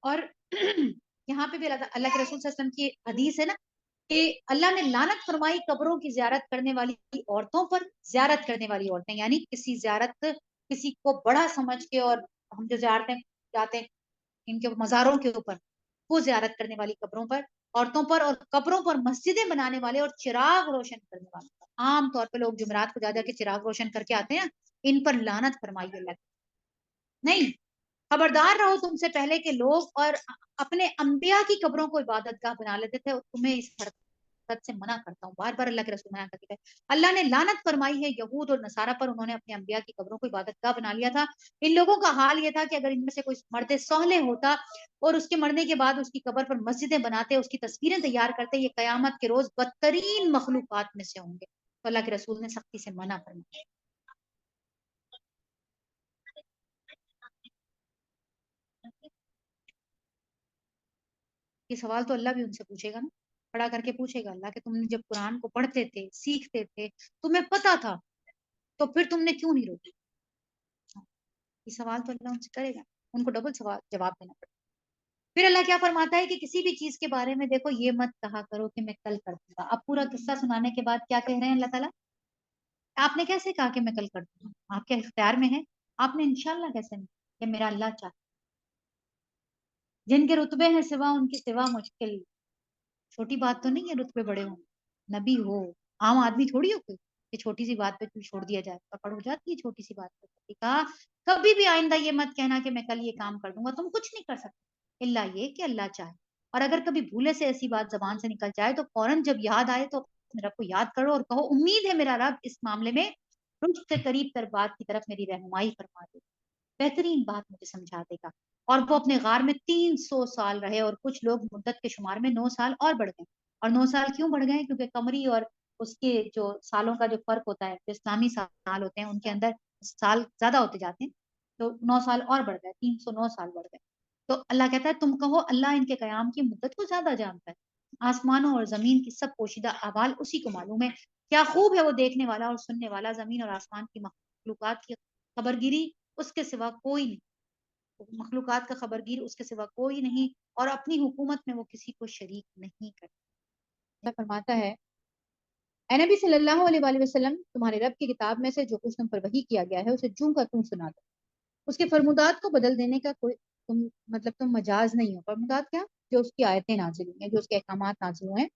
اور یہاں پہ بھی اللہ کے رسول صلی اللہ علیہ وسلم کی حدیث ہے نا کہ اللہ نے لعنت فرمائی قبروں کی زیارت کرنے والی عورتوں پر. زیارت کرنے والی عورتیں یعنی کسی زیارت, کسی کو بڑا سمجھ کے, اور ہم جو زیارتیں جاتے ہیں ان کے مزاروں کے اوپر, وہ زیارت کرنے والی قبروں پر, عورتوں پر, اور قبروں پر مسجدیں بنانے والے اور چراغ روشن کرنے والے. عام طور پہ لوگ جمعرات کو جا کے چراغ روشن کر کے آتے ہیں, ان پر لعنت فرمائی اللہ. نہیں, خبردار رہو تم سے پہلے کے لوگ اور اپنے انبیاء کی قبروں کو عبادت گاہ بنا لیتے تھے. تمہیں اس حرکت سے منع کرتا ہوں. بار بار اللہ کے رسول منع کرتے ہیں. اللہ نے لعنت فرمائی ہے یہود اور نصارہ پر, انہوں نے اپنے انبیاء کی قبروں کو عبادت گاہ بنا لیا تھا. ان لوگوں کا حال یہ تھا کہ اگر ان میں سے کوئی مرد صالح ہوتا اور اس کے مرنے کے بعد اس کی قبر پر مسجدیں بناتے, اس کی تصویریں تیار کرتے, یہ قیامت کے روز بدترین مخلوقات میں سے ہوں گے. تو اللہ کے رسول نے سختی سے منع فرمایا. یہ سوال تو اللہ بھی ان سے پوچھے گا نا, پڑھا کر کے پوچھے گا اللہ کہ تم نے جب قرآن کو پڑھتے تھے, سیکھتے تھے, تمہیں پتا تھا, تو پھر تم نے کیوں نہیں روکا. یہ سوال تو اللہ ان سے کرے گا, ان کو ڈبل سوال جواب دینا پڑے. پھر اللہ کیا فرماتا ہے کہ کسی بھی چیز کے بارے میں دیکھو یہ مت کہا کرو کہ میں کل کر دوں گا. اب پورا قصہ سنانے کے بعد کیا کہہ رہے ہیں اللہ تعالیٰ, آپ نے کیسے کہا کہ میں کل کر دوں گا, آپ کے اختیار میں ہے, آپ نے انشاءاللہ کیسے نہیں کہ میرا اللہ چاہے. جن کے رتبے ہیں سوا ان کی سوا مشکل, چھوٹی بات تو نہیں ہے رتبے بڑے ہوں, نبی ہو, عام آدمی تھوڑی ہو کوئی کہ چھوٹی سی بات پہ چھوڑ دیا جائے, پکڑ ہو جاتی ہے چھوٹی سی بات پہ. کہا کبھی بھی آئندہ یہ مت کہنا کہ میں کل یہ کام کر دوں گا, تم کچھ نہیں کر سکتے الا یہ کہ اللہ چاہے. اور اگر کبھی بھولے سے ایسی بات زبان سے نکل جائے تو فوراً جب یاد آئے تو اپنے رب کو یاد کرو اور کہو امید ہے میرا رب اس معاملے میں رشد سے قریب تر بات کی طرف میری رہنمائی فرما دے, بہترین بات مجھے سمجھا دے گا. اور وہ اپنے غار میں 300 سال رہے, اور کچھ لوگ مدت کے شمار میں 9 سال اور بڑھ گئے. اور 9 سال کیوں بڑھ گئے, کیونکہ قمری اور اس کے جو سالوں کا جو فرق ہوتا ہے, جو اسلامی سال ہوتے ہیں ان کے اندر سال زیادہ ہوتے جاتے ہیں, تو 9 سال اور بڑھ گئے, 309 سال بڑھ گئے. تو اللہ کہتا ہے تم کہو اللہ ان کے قیام کی مدت کو زیادہ جانتا ہے. آسمانوں اور زمین کی سب پوشیدہ احوال اسی کو معلوم ہے. کیا خوب ہے وہ دیکھنے والا اور سننے والا. زمین اور آسمان کی مخلوقات کی خبرگیری اس کے سوا کوئی نہیں, مخلوقات کا خبرگیر اس کے سوا کوئی نہیں, اور اپنی حکومت میں وہ کسی کو شریک نہیں کرتا. فرماتا ہے اے نبی صلی اللہ علیہ وآلہ وسلم, تمہارے رب کی کتاب میں سے جو کچھ تم پر وحی کیا گیا ہے اسے جوں کا تم سنا دو. اس کے فرمودات کو بدل دینے کا کوئی تم مجاز نہیں ہو. فرمودات کیا, جو اس کی آیتیں نازل ہوئی ہیں, جو اس کے احکامات نازل ہوئے ہیں,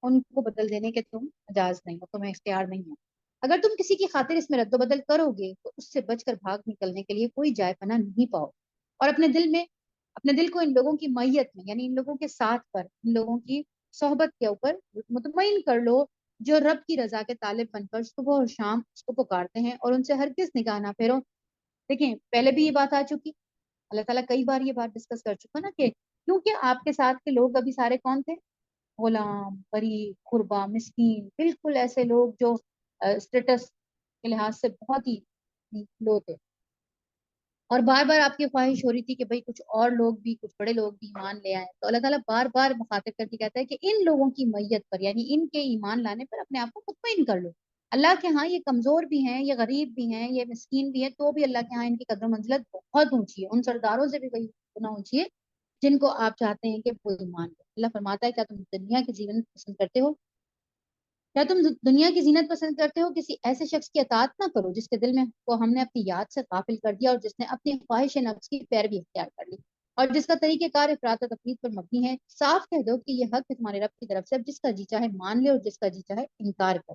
ان کو بدل دینے کے تم مجاز نہیں ہو, تمہیں اختیار نہیں ہے. اگر تم کسی کی خاطر اس میں رد و بدل کرو گے تو اس سے بچ کر بھاگ نکلنے کے لیے کوئی جائے پناہ نہیں پاؤ. اور اپنے دل کو ان لوگوں کی میت میں, یعنی ان لوگوں کے ساتھ پر, ان لوگوں کی صحبت کے اوپر مطمئن کر لو جو رب کی رضا کے طالب بن کر صبح اور شام اس کو پکارتے ہیں اور ان سے ہرگز نگاہ نہ پھیرو. دیکھیں پہلے بھی یہ بات آ چکی, اللہ تعالیٰ کئی بار یہ بات ڈسکس کر چکا نا کہ کیونکہ آپ کے ساتھ کے لوگ ابھی سارے کون تھے, غلام, غریب, غربا, مسکین, بالکل ایسے لوگ جو اسٹیٹس کے لحاظ سے بہت ہی لو تھے. اور بار بار آپ کی خواہش ہو رہی تھی کہ بھئی کچھ اور لوگ بھی, کچھ بڑے لوگ بھی ایمان لے آئیں. تو اللہ تعالیٰ بار بار مخاطب کر کے کہتا ہے کہ ان لوگوں کی میت پر, یعنی ان کے ایمان لانے پر اپنے آپ کو مطمئن کر لو. اللہ کے ہاں یہ کمزور بھی ہیں، یہ غریب بھی ہیں، یہ مسکین بھی ہیں، تو بھی اللہ کے ہاں ان کی قدر و منزلت بہت اونچی ہے، ان سرداروں سے بھی کئی گنا اونچی ہے جن کو آپ چاہتے ہیں کہ وہ ایمان لے۔ اللہ فرماتا ہے کیا تم دنیا کی زینت پسند کرتے ہو، کیا تم دنیا کی زینت پسند کرتے ہو، کسی ایسے شخص کی اطاعت نہ کرو جس کے دل میں کو ہم نے اپنی یاد سے غافل کر دیا اور جس نے اپنی خواہش نفس کی پیروی اختیار کر لی اور جس کا طریقہ کار افراط و تفریط پر مبنی ہے۔ صاف کہہ دو کہ یہ حق ہے تمہارے رب کی طرف سے، اب جس کا جی چاہے مان لے اور جس کا جی چاہے انکار کر۔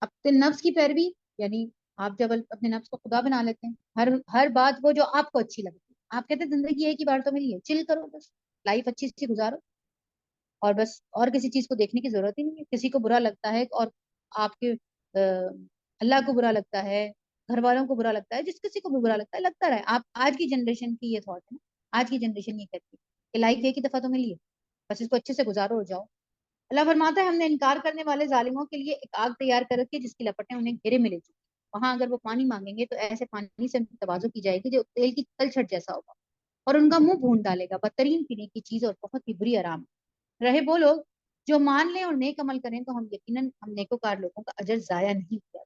اپنے نفس کی پیروی یعنی آپ جب اپنے نفس کو خدا بنا لیتے ہیں، ہر بات وہ جو آپ کو اچھی لگتی ہے، آپ کہتے ہیں زندگی ایک ہی بار تو ملی ہے، چل کرو بس، لائف اچھی سی گزارو اور بس، اور کسی چیز کو دیکھنے کی ضرورت ہی نہیں ہے۔ کسی کو برا لگتا ہے اور آپ کے اللہ کو برا لگتا ہے، گھر والوں کو برا لگتا ہے، جس کسی کو بھی برا لگتا ہے لگتا رہے۔ آپ آج کی جنریشن کی یہ تھاٹ ہے نا، آج کی جنریشن یہ کہتی ہے کہ لائف ایک ہی دفعہ تو ملی ہے، بس اس کو اچھے سے گزارو اور جاؤ۔ اللہ فرماتا ہے ہم نے انکار کرنے والے ظالموں کے لیے ایک آگ تیار کر رکھی ہے جس کی لپٹیں انہیں گھیرے میں لے چکی، وہاں اگر وہ پانی مانگیں گے تو ایسے پانی سے تواضع کی جائے گی جو تیل کی تلچھٹ جیسا ہوگا اور ان کا منہ بھون ڈالے گا، بدترین پینے کی چیز اور بہت ہی بری آرام رہے وہ لوگ جو مان لیں اور نیک عمل کریں تو ہم یقیناً ہم نیکوکار لوگوں کا اجر ضائع نہیں کیا۔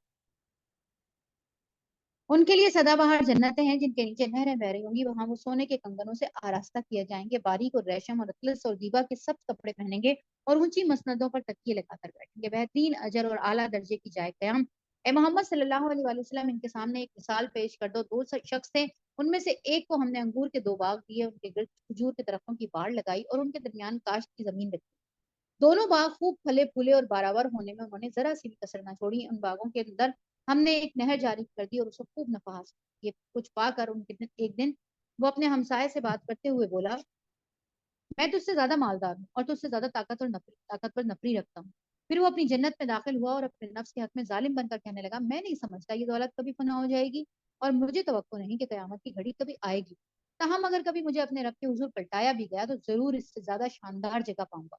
ان کے لیے سدا بہار جنتیں ہیں جن کے نیچے نہریں بہ رہی ہوں گی، وہاں وہ سونے کے کنگنوں سے آراستہ کیے جائیں گے، باریک اور ریشم اور اطلس اور دیبا کے سب کپڑے پہنیں گے اور اونچی مسندوں پر تکیے لگا کر بیٹھیں گے، بہترین اجر اور اعلیٰ درجے کی جائے قیام۔ اے محمد صلی اللہ علیہ وآلہ وسلم ان کے سامنے ایک مثال پیش کر دو، دو شخص تھے، ان میں سے ایک کو ہم نے انگور کے 2 باغ دیے، ان کے گرد کھجور کے درختوں کی باڑ لگائی اور ان کے درمیان کاشت کی زمین رکھی، دونوں باغ خوب پھلے پھولے اور بارآور ہونے میں انہوں نے ذرا سی بھی کسر نہ چھوڑی، ان باغوں کے اندر ہم نے ایک نہر جاری کر دی اور اس کو خوب نفع حاصل کیا۔ یہ کچھ پا کر ان کے ایک دن وہ اپنے ہمسائے سے بات کرتے ہوئے بولا میں تجھ سے زیادہ مالدار ہوں اور تجھ سے زیادہ طاقتور نفری رکھتا ہوں۔ پھر وہ اپنی جنت میں داخل ہوا اور اپنے نفس کے حق میں ظالم بن کر کہنے لگا میں نہیں سمجھتا یہ دولت کبھی فنا ہو جائے گی اور مجھے توقع نہیں کہ قیامت کی گھڑی کبھی آئے گی، تاہم اگر کبھی مجھے اپنے رب کے حضور پلٹایا بھی گیا تو ضرور اس سے زیادہ شاندار جگہ پاؤں گا۔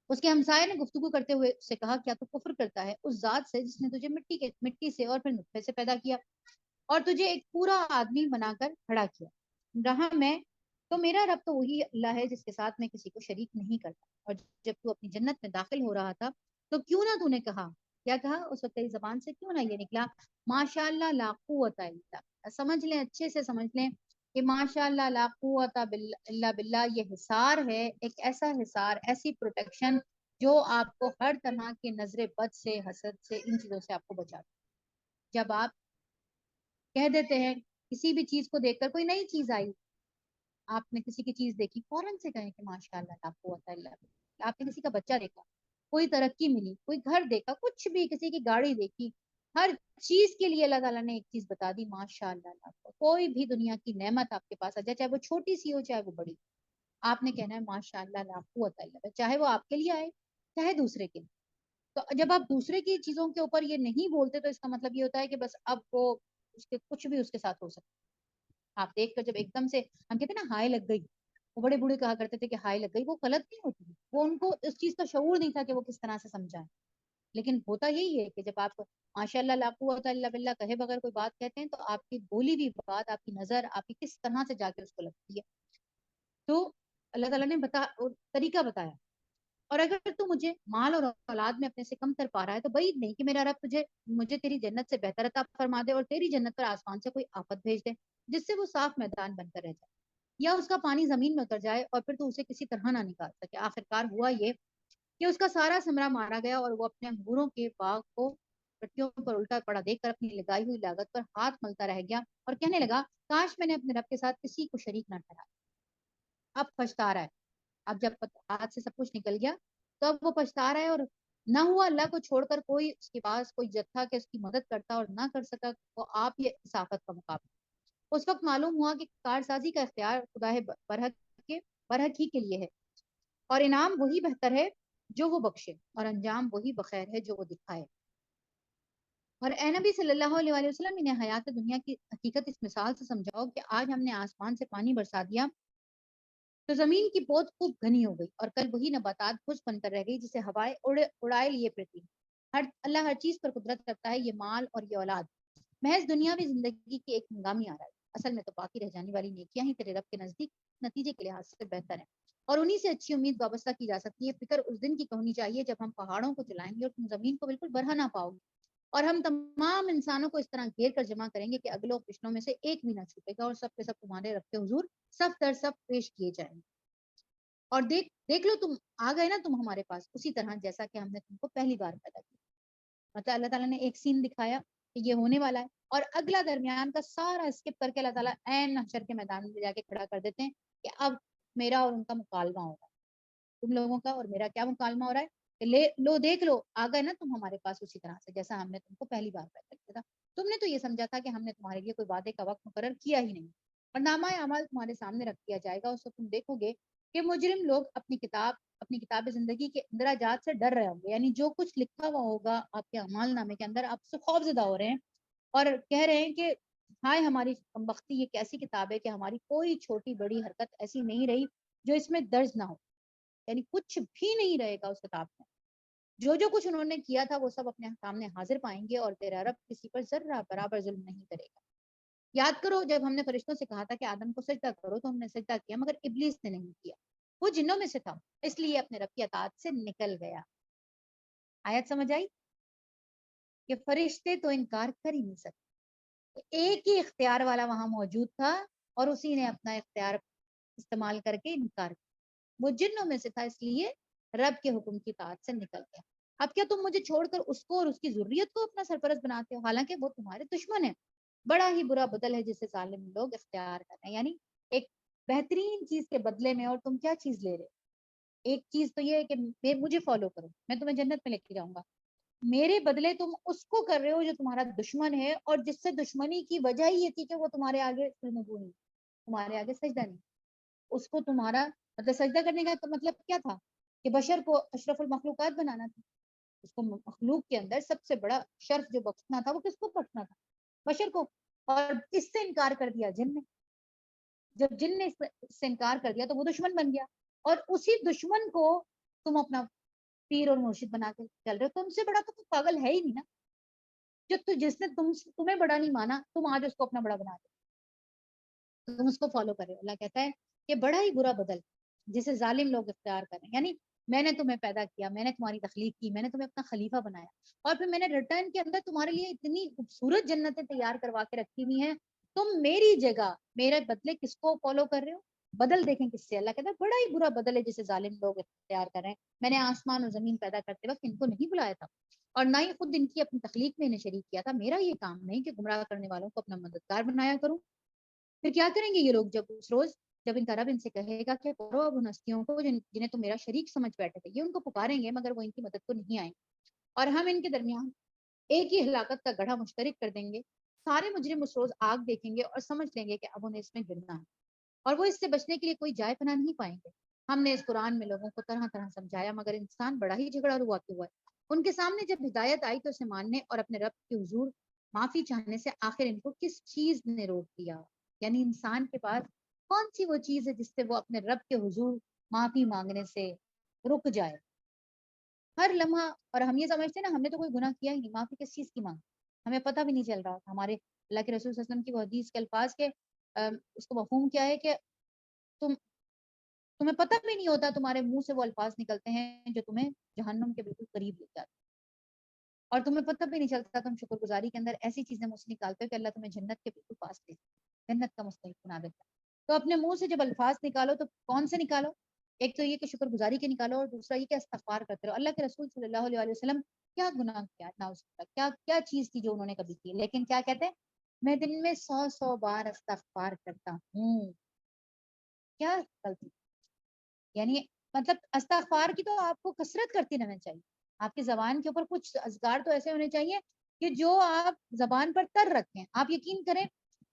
اس کے ہمسائے نے گفتگو کرتے ہوئے اس سے کہا کیا تو کفر کرتا ہے اس ذات سے جس نے تجھے مٹی سے اور پھر نطفے سے پیدا کیا اور تجھے ایک پورا آدمی بنا کر کھڑا کیا، رہا میں تو میرا رب تو وہی اللہ ہے جس کے ساتھ میں کسی کو شریک نہیں کرتا، اور جب تو اپنی جنت میں داخل ہو رہا تھا تو کیوں نہ تو نے کہا، کیا کہا اس وقت تیری زبان سے کیوں نہ یہ نکلا ماشاء اللہ لا قوت الا باللہ، سمجھ لیں اچھے سے سمجھ لیں کہ ماشاء اللہ لا قوت الا باللہ یہ حصار ہے، ایک ایسا حصار، ایسی پروٹیکشن جو آپ کو ہر طرح کے نظر بد سے، حسد سے، ان چیزوں سے آپ کو بچاتا۔ جب آپ کہہ دیتے ہیں کسی بھی چیز کو دیکھ کر، کوئی نئی چیز آئی، آپ نے کسی کی چیز دیکھی فوراً سے کہیں کہ ماشاء اللہ لا قوت الا باللہ، آپ نے کسی کا بچہ دیکھا، کوئی ترقی ملی، کوئی گھر دیکھا، کچھ بھی، کسی کی گاڑی دیکھی، ہر چیز کے لیے اللہ تعالیٰ نے ایک چیز بتا دی ماشاء اللہ لا قوت، کوئی بھی دنیا کی نعمت آپ کے پاس آ جائے چاہے وہ چھوٹی سی ہو چاہے وہ بڑی، آپ نے کہنا ہے ماشاء اللہ لا قوت الا باللہ، چاہے وہ آپ کے لیے آئے چاہے دوسرے کے لیے۔ تو جب آپ دوسرے کی چیزوں کے اوپر یہ نہیں بولتے تو اس کا مطلب یہ ہوتا ہے کہ بس اب وہ اس کے کچھ بھی اس کے ساتھ ہو سکتا ہے۔ آپ دیکھ کر جب ایک دم سے ہم کہتے ہیں نا ہائے لگ گئی، وہ بڑے بوڑھے کہا کرتے تھے کہ ہائے لگ گئی، وہ غلط نہیں ہوتی، وہ ان کو اس چیز کا شعور نہیں تھا کہ وہ کس طرح سے سمجھائیں، لیکن ہوتا یہی ہے کہ جب آپ ماشاء اللہ لا قوت الا باللہ کہے بغیر کوئی بات کہتے ہیں تو آپ کی بولی ہوئی بات، آپ کی نظر، آپ کی کس طرح سے جا کے اس کو لگتی ہے۔ تو اللہ تعالیٰ نے طریقہ بتایا، اور اگر تو مجھے مال اور اولاد میں اپنے سے کم تر پا رہا ہے تو بعید نہیں کہ میرا رب مجھے تیری جنت سے بہتر عطا فرما دے اور تیری جنت پر آسمان سے کوئی آفت بھیج دے جس سے وہ صاف میدان بن کر رہ جائے، یا اس کا پانی زمین میں اتر جائے اور پھر تو اسے کسی طرح نہ نکال سکے۔ آخرکار ہوا یہ کہ اس کا سارا ثمرہ مارا گیا اور وہ اپنے انگوروں کے باغ کو پٹیوں پر الٹا پڑا دیکھ کر اپنی لگائی ہوئی لاگت پر ہاتھ ملتا رہ گیا اور کہنے لگا کاش میں نے اپنے رب کے ساتھ کسی کو شریک نہ ٹھہرایا۔ اب پچھتا رہا ہے، اب جب ہاتھ سے سب کچھ نکل گیا تو اب وہ پچھتا رہا ہے، اور نہ ہوا اللہ کو چھوڑ کر کوئی اس کے پاس کوئی جتھا کہ اس کی مدد کرتا اور نہ کر سکا وہ آپ یہ اسافت کا مقابلہ۔ اس وقت معلوم ہوا کہ کارسازی کا اختیار خدا برحق ہی کے لیے ہے، اور انعام وہی بہتر ہے جو وہ بخشے اور انجام وہی بخیر ہے جو وہ دکھائے۔ اور اے نبی صلی اللہ علیہ وآلہ وسلم انہیں حیات دنیا کی حقیقت اس مثال سے سمجھاؤ کہ آج ہم نے آسمان سے پانی برسا دیا تو زمین کی پود خوب گھنی ہو گئی اور کل وہی نباتات خوش بن کر رہ گئی جسے ہوائیں اڑائے لیے پھرتی۔ اللہ ہر چیز پر قدرت کرتا ہے، یہ مال اور یہ اولاد محض دنیاوی زندگی کی ایک ہنگامی آ رہا ہے، اصل میں تو باقی رہ جانے والی نیکیاں ہی تیرے رب کے نزدیک نتیجے کے لحاظ سے بہتر ہیں۔ اور انہی سے اچھی امید وابستہ کی جا سکتی ہے. فکر اس دن کی ہونی چاہیے جب ہم پہاڑوں کو چلائیں گے اور تم زمین کو بالکل بڑھا نہ پاؤ گے, اور ہم تمام انسانوں کو اس طرح گھیر کر جمع کریں گے کہ اگلوں پچھلوں میں سے ایک بھی نہ چھوٹے گا, اور سب کے سب تمہارے رب کے حضور صف در صف پیش کیے جائیں گے. اور دیکھ لو تم آ گئے نا تم ہمارے پاس اسی طرح جیسا کہ ہم نے تم کو پہلی بار پیدا کیا. مطلب اللہ تعالیٰ نے ایک سین دکھایا کہ یہ ہونے والا ہے, اور اگلا درمیان کا سارا اسکپ کر کے اللہ تعالیٰ عین حشر کے میدان میں جا کے کھڑا کر دیتے ہیں کہ اب میرا اور ان کا مکالمہ ہوگا, تم لوگوں کا اور میرا کیا مکالمہ ہو رہا ہے کہ لو دیکھ لو آ گئے نا تم ہمارے پاس اسی طرح سے جیسا ہم نے تم کو پہلی بار پیدا کیا تھا. تم نے تو یہ سمجھا تھا کہ ہم نے تمہارے لیے کوئی وعدے کا وقت مقرر کیا ہی نہیں, اور نامہ اعمال تمہارے سامنے رکھ دیا جائے گا. اس وقت تم دیکھو گے کہ مجرم لوگ اپنی کتاب زندگی کے اندراجات سے ڈر رہے ہوں گے, یعنی جو کچھ لکھا ہوا ہوگا آپ کے اعمال نامے کے اندر آپ سے خوف زدہ ہو رہے ہیں اور کہہ رہے ہیں کہ ہائے ہماری کمبختی, یہ کیسی کتاب ہے کہ ہماری کوئی چھوٹی بڑی حرکت ایسی نہیں رہی جو اس میں درج نہ ہو, یعنی کچھ بھی نہیں رہے گا اس کتاب میں. جو کچھ انہوں نے کیا تھا وہ سب اپنے سامنے حاضر پائیں گے, اور تیرا رب کسی پر ذرہ برابر ظلم نہیں کرے گا. یاد کرو جب ہم نے فرشتوں سے کہا تھا کہ آدم کو سجدہ کرو تو ہم نے سجدہ کیا, مگر ابلیس نے نہیں کیا, وہ جنوں میں سے تھا, اس لیے اپنے رب کی اطاعت سے نکل گیا. آیت سمجھ آئی کہ فرشتے تو انکار کر ہی نہیں سکتے, ایک ہی اختیار والا وہاں موجود تھا اور اسی نے اپنا اختیار استعمال کر کے انکار کیا. وہ جنوں میں سے تھا اس لیے رب کے حکم کی اطاعت سے نکل گیا. اب کیا تم مجھے چھوڑ کر اس کو اور اس کی ذریت کو اپنا سرپرست بناتے ہو, حالانکہ وہ تمہارے دشمن ہیں. بڑا ہی برا بدل ہے جسے ظالم لوگ اختیار کر رہے ہیں, یعنی ایک بہترین چیز کے بدلے میں اور تم کیا چیز لے رہے. ایک چیز تو یہ ہے کہ مجھے فالو کرو, میں تمہیں جنت میں لے کے جاؤں گا, میرے بدلے تم اس کو کر رہے ہو جو تمہارا دشمن ہے, اور جس سے دشمنی کی وجہ یہ تھی کہ وہ تمہارے آگے نہیں, تمہارے آگے سجدہ نہیں. اس کو تمہارا مطلب سجدہ کرنے کا مطلب کیا تھا کہ بشر کو اشرف المخلوقات بنانا تھا. اس کو مخلوق کے اندر سب سے بڑا شرف جو بخشنا تھا وہ کس کو بخشنا تھا, بشر کو. اور اس سے انکار کر دیا جن نے, جب جن نے اس سے انکار کر دیا تو وہ دشمن بن گیا, اور اسی دشمن کو تم اپنا پیر اور مرشد بنا کے چل رہے ہو. تم سے بڑا تو کوئی پاگل ہے ہی نہیں نا, جس نے تمہیں بڑا نہیں مانا تم آج اس کو اپنا بڑا بنا دو, تم اس کو فالو کرے. اللہ کہتا ہے کہ بڑا ہی برا بدل جسے ظالم لوگ اختیار کریں, یعنی میں نے تمہیں پیدا کیا, میں نے تمہاری تخلیق کی, میں نے تمہیں اپنا خلیفہ بنایا, اور پھر میں نے ریٹرن کے اندر تمہارے لیے اتنی خوبصورت جنتیں تیار کروا کے رکھی ہوئی ہیں, تم میری جگہ میرے بدلے کس کو فالو کر رہے ہو. بدل دیکھیں کس سے. اللہ کہتا ہے بڑا ہی برا بدل ہے جسے ظالم لوگ اختیار کر رہے ہیں. میں نے آسمان اور زمین پیدا کرتے وقت ان کو نہیں بلایا تھا, اور نہ ہی خود ان کی اپنی تخلیق میں انہیں شریک کیا تھا. میرا یہ کام نہیں کہ گمراہ کرنے والوں کو اپنا مددگار بنایا کروں. پھر کیا کریں گے یہ لوگ جب اس روز جب ان کا رب ان سے کہے گا کہ کرو اب ان ہستیوں کو جنہیں تم میرا شریک سمجھ بیٹھے تھے, یہ ان کو پکاریں گے مگر وہ ان کی مدد کو نہیں آئیں گے, اور ہم ان کے درمیان ایک ہی ہلاکت کا گڑھا مشترک کر دیں گے. سارے مجرم اس روز آگ دیکھیں گے اور سمجھ لیں گے کہ اب انہیں اس میں گرنا ہے, اور وہ اس سے بچنے کے لیے کوئی جائے پناہ نہیں پائیں گے. ہم نے اس قرآن میں لوگوں کو طرح طرح سمجھایا, مگر انسان بڑا ہی جھگڑا ہوا ہے. ان کے سامنے جب ہدایت آئی تو اسے ماننے اور اپنے رب کے حضور معافی چاہنے سے آخر ان کو کس چیز نے روک دیا. یعنی انسان کے پاس کون سی وہ چیز ہے جس سے وہ اپنے رب کے حضور معافی مانگنے سے رک جائے. ہر لمحہ, اور ہم یہ سمجھتے ہیں نا ہم نے تو کوئی گناہ کیا ہی نہیں, معافی کس چیز کی مانگ, ہمیں پتہ بھی نہیں چل رہا. ہمارے اللہ کے رسول صلی اللہ علیہ وسلم کی وہ حدیث کے الفاظ کے اس کو مفہوم کیا ہے کہ تمہیں پتہ بھی نہیں ہوتا, تمہارے منہ سے وہ الفاظ نکلتے ہیں جو تمہیں جہنم کے بالکل قریب لے جاتے, اور تمہیں پتہ بھی نہیں چلتا تم شکر گزاری کے اندر ایسی چیزیں منہ سے نکالتے ہو کہ اللہ تمہیں جنت کے بالکل پاس لے, جنت کا مستحق بنا دیتا. تو اپنے منہ سے جب الفاظ نکالو تو کون سے نکالو, ایک تو یہ کہ شکر گزاری کے نکالو, اور دوسرا یہ کہ استغفار کرتے رہو. اللہ کے رسول صلی اللہ علیہ وسلم کیا گناہ کیا کیا چیز تھی جو انہوں نے کبھی کی, لیکن کیا کہتے ہیں میں دن میں 100 بار استغفار کرتا ہوں. کیا غلطی, یعنی مطلب استغفار کی تو آپ کو کثرت کرتی رہنا چاہیے. آپ کی زبان کے اوپر کچھ اذکار تو ایسے ہونے چاہیے کہ جو آپ زبان پر تر رکھیں. آپ یقین کریں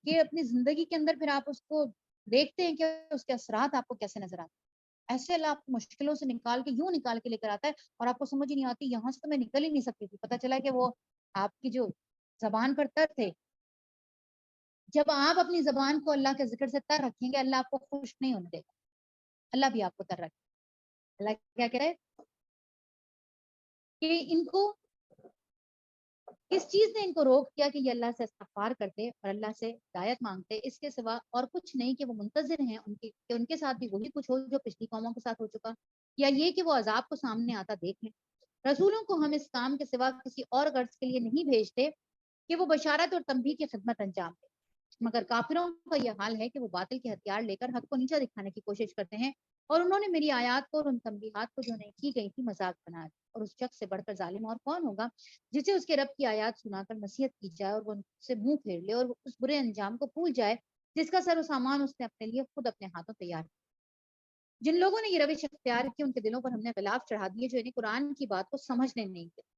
کہ اپنی زندگی کے اندر پھر آپ اس کو دیکھتے ہیں کہ اس کے اثرات آپ کو کیسے نظر آتے ہیں. ایسے اللہ آپ کو مشکلوں سے نکال کے یوں نکال کے لے کر آتا ہے, اور آپ کو سمجھ ہی نہیں آتی یہاں سے تو میں نکل ہی نہیں سکتی تھی. پتہ چلا کہ وہ آپ کی جو زبان پر تر تھے. جب آپ اپنی زبان کو اللہ کے ذکر سے تر رکھیں گے اللہ آپ کو خوش نہیں ہونے دے گا, اللہ بھی آپ کو تر رکھے. اللہ کیا کہہ رہے کہ ان کو کس چیز نے ان کو روک دیا کہ یہ اللہ سے استغفار کرتے اور اللہ سے ہدایت مانگتے؟ اس کے سوا اور کچھ نہیں کہ وہ منتظر ہیں ان کی کہ ان کے ساتھ بھی وہی کچھ ہو جو پچھلی قوموں کے ساتھ ہو چکا، یا یہ کہ وہ عذاب کو سامنے آتا دیکھ لیں۔ رسولوں کو ہم اس کام کے سوا کسی اور غرض کے لیے نہیں بھیجتے کہ وہ بشارت اور تنبیہ کی خدمت انجام دیں، مگر کافروں کا یہ حال ہے کہ وہ باطل کے ہتھیار لے کر حق کو نیچا دکھانے کی کوشش کرتے ہیں، اور انہوں نے میری آیات کو اور ان تنبیہات کو جو نہیں کی گئی تھی مذاق بنا دیا۔ اور اس شخص سے بڑھ کر ظالم اور کون ہوگا جسے اس کے رب کی آیات سنا کر نصیحت کی جائے اور وہ ان سے منہ پھیر لے اور وہ اس برے انجام کو بھول جائے جس کا سر و سامان اس نے اپنے لیے خود اپنے ہاتھوں تیار کیا۔ جن لوگوں نے یہ روش اختیار کی ان کے دلوں پر ہم نے غلاف چڑھا دیے جو انہیں قرآن کی بات کو سمجھنے نہیں دیتے۔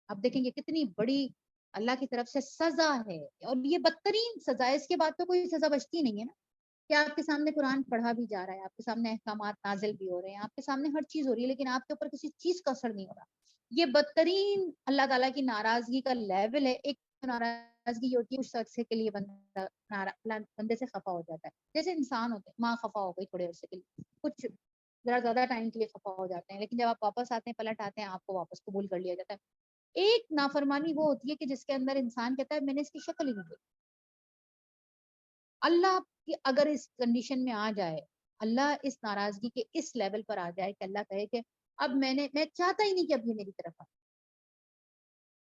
اب دیکھیں گے کتنی بڑی اللہ کی طرف سے سزا ہے، اور یہ بدترین سزا ہے، اس کے بعد تو کوئی سزا بچتی نہیں ہے نا، کہ آپ کے سامنے قرآن پڑھا بھی جا رہا ہے، آپ کے سامنے احکامات نازل بھی ہو رہے ہیں، آپ کے سامنے ہر چیز ہو رہی ہے، لیکن آپ کے اوپر کسی چیز کا اثر نہیں ہو رہا۔ یہ بدترین اللہ تعالیٰ کی ناراضگی کا لیول ہے۔ ایک ناراضگی یہ ہوتی ہے اس شخص کے لیے بندے سے خفا ہو جاتا ہے، جیسے انسان ہوتے ہیں، ماں خفا ہو گئی تھوڑے عرصے کے لیے، کچھ ذرا زیادہ ٹائم کے لیے خفا ہو جاتے ہیں، لیکن جب آپ واپس آتے ہیں پلٹ آتے ہیں آپ کو واپس قبول کر لیا جاتا ہے۔ ایک نافرمانی وہ ہوتی ہے کہ جس کے اندر انسان کہتا ہے میں نے اس کی شکل ہی نہیں دیکھی۔ اللہ کی اگر اس کنڈیشن میں آ جائے، اللہ اس ناراضگی کے اس لیول پر آ جائے کہ اللہ کہے کہ اب میں چاہتا ہی نہیں کہ اب یہ میری طرف آئے،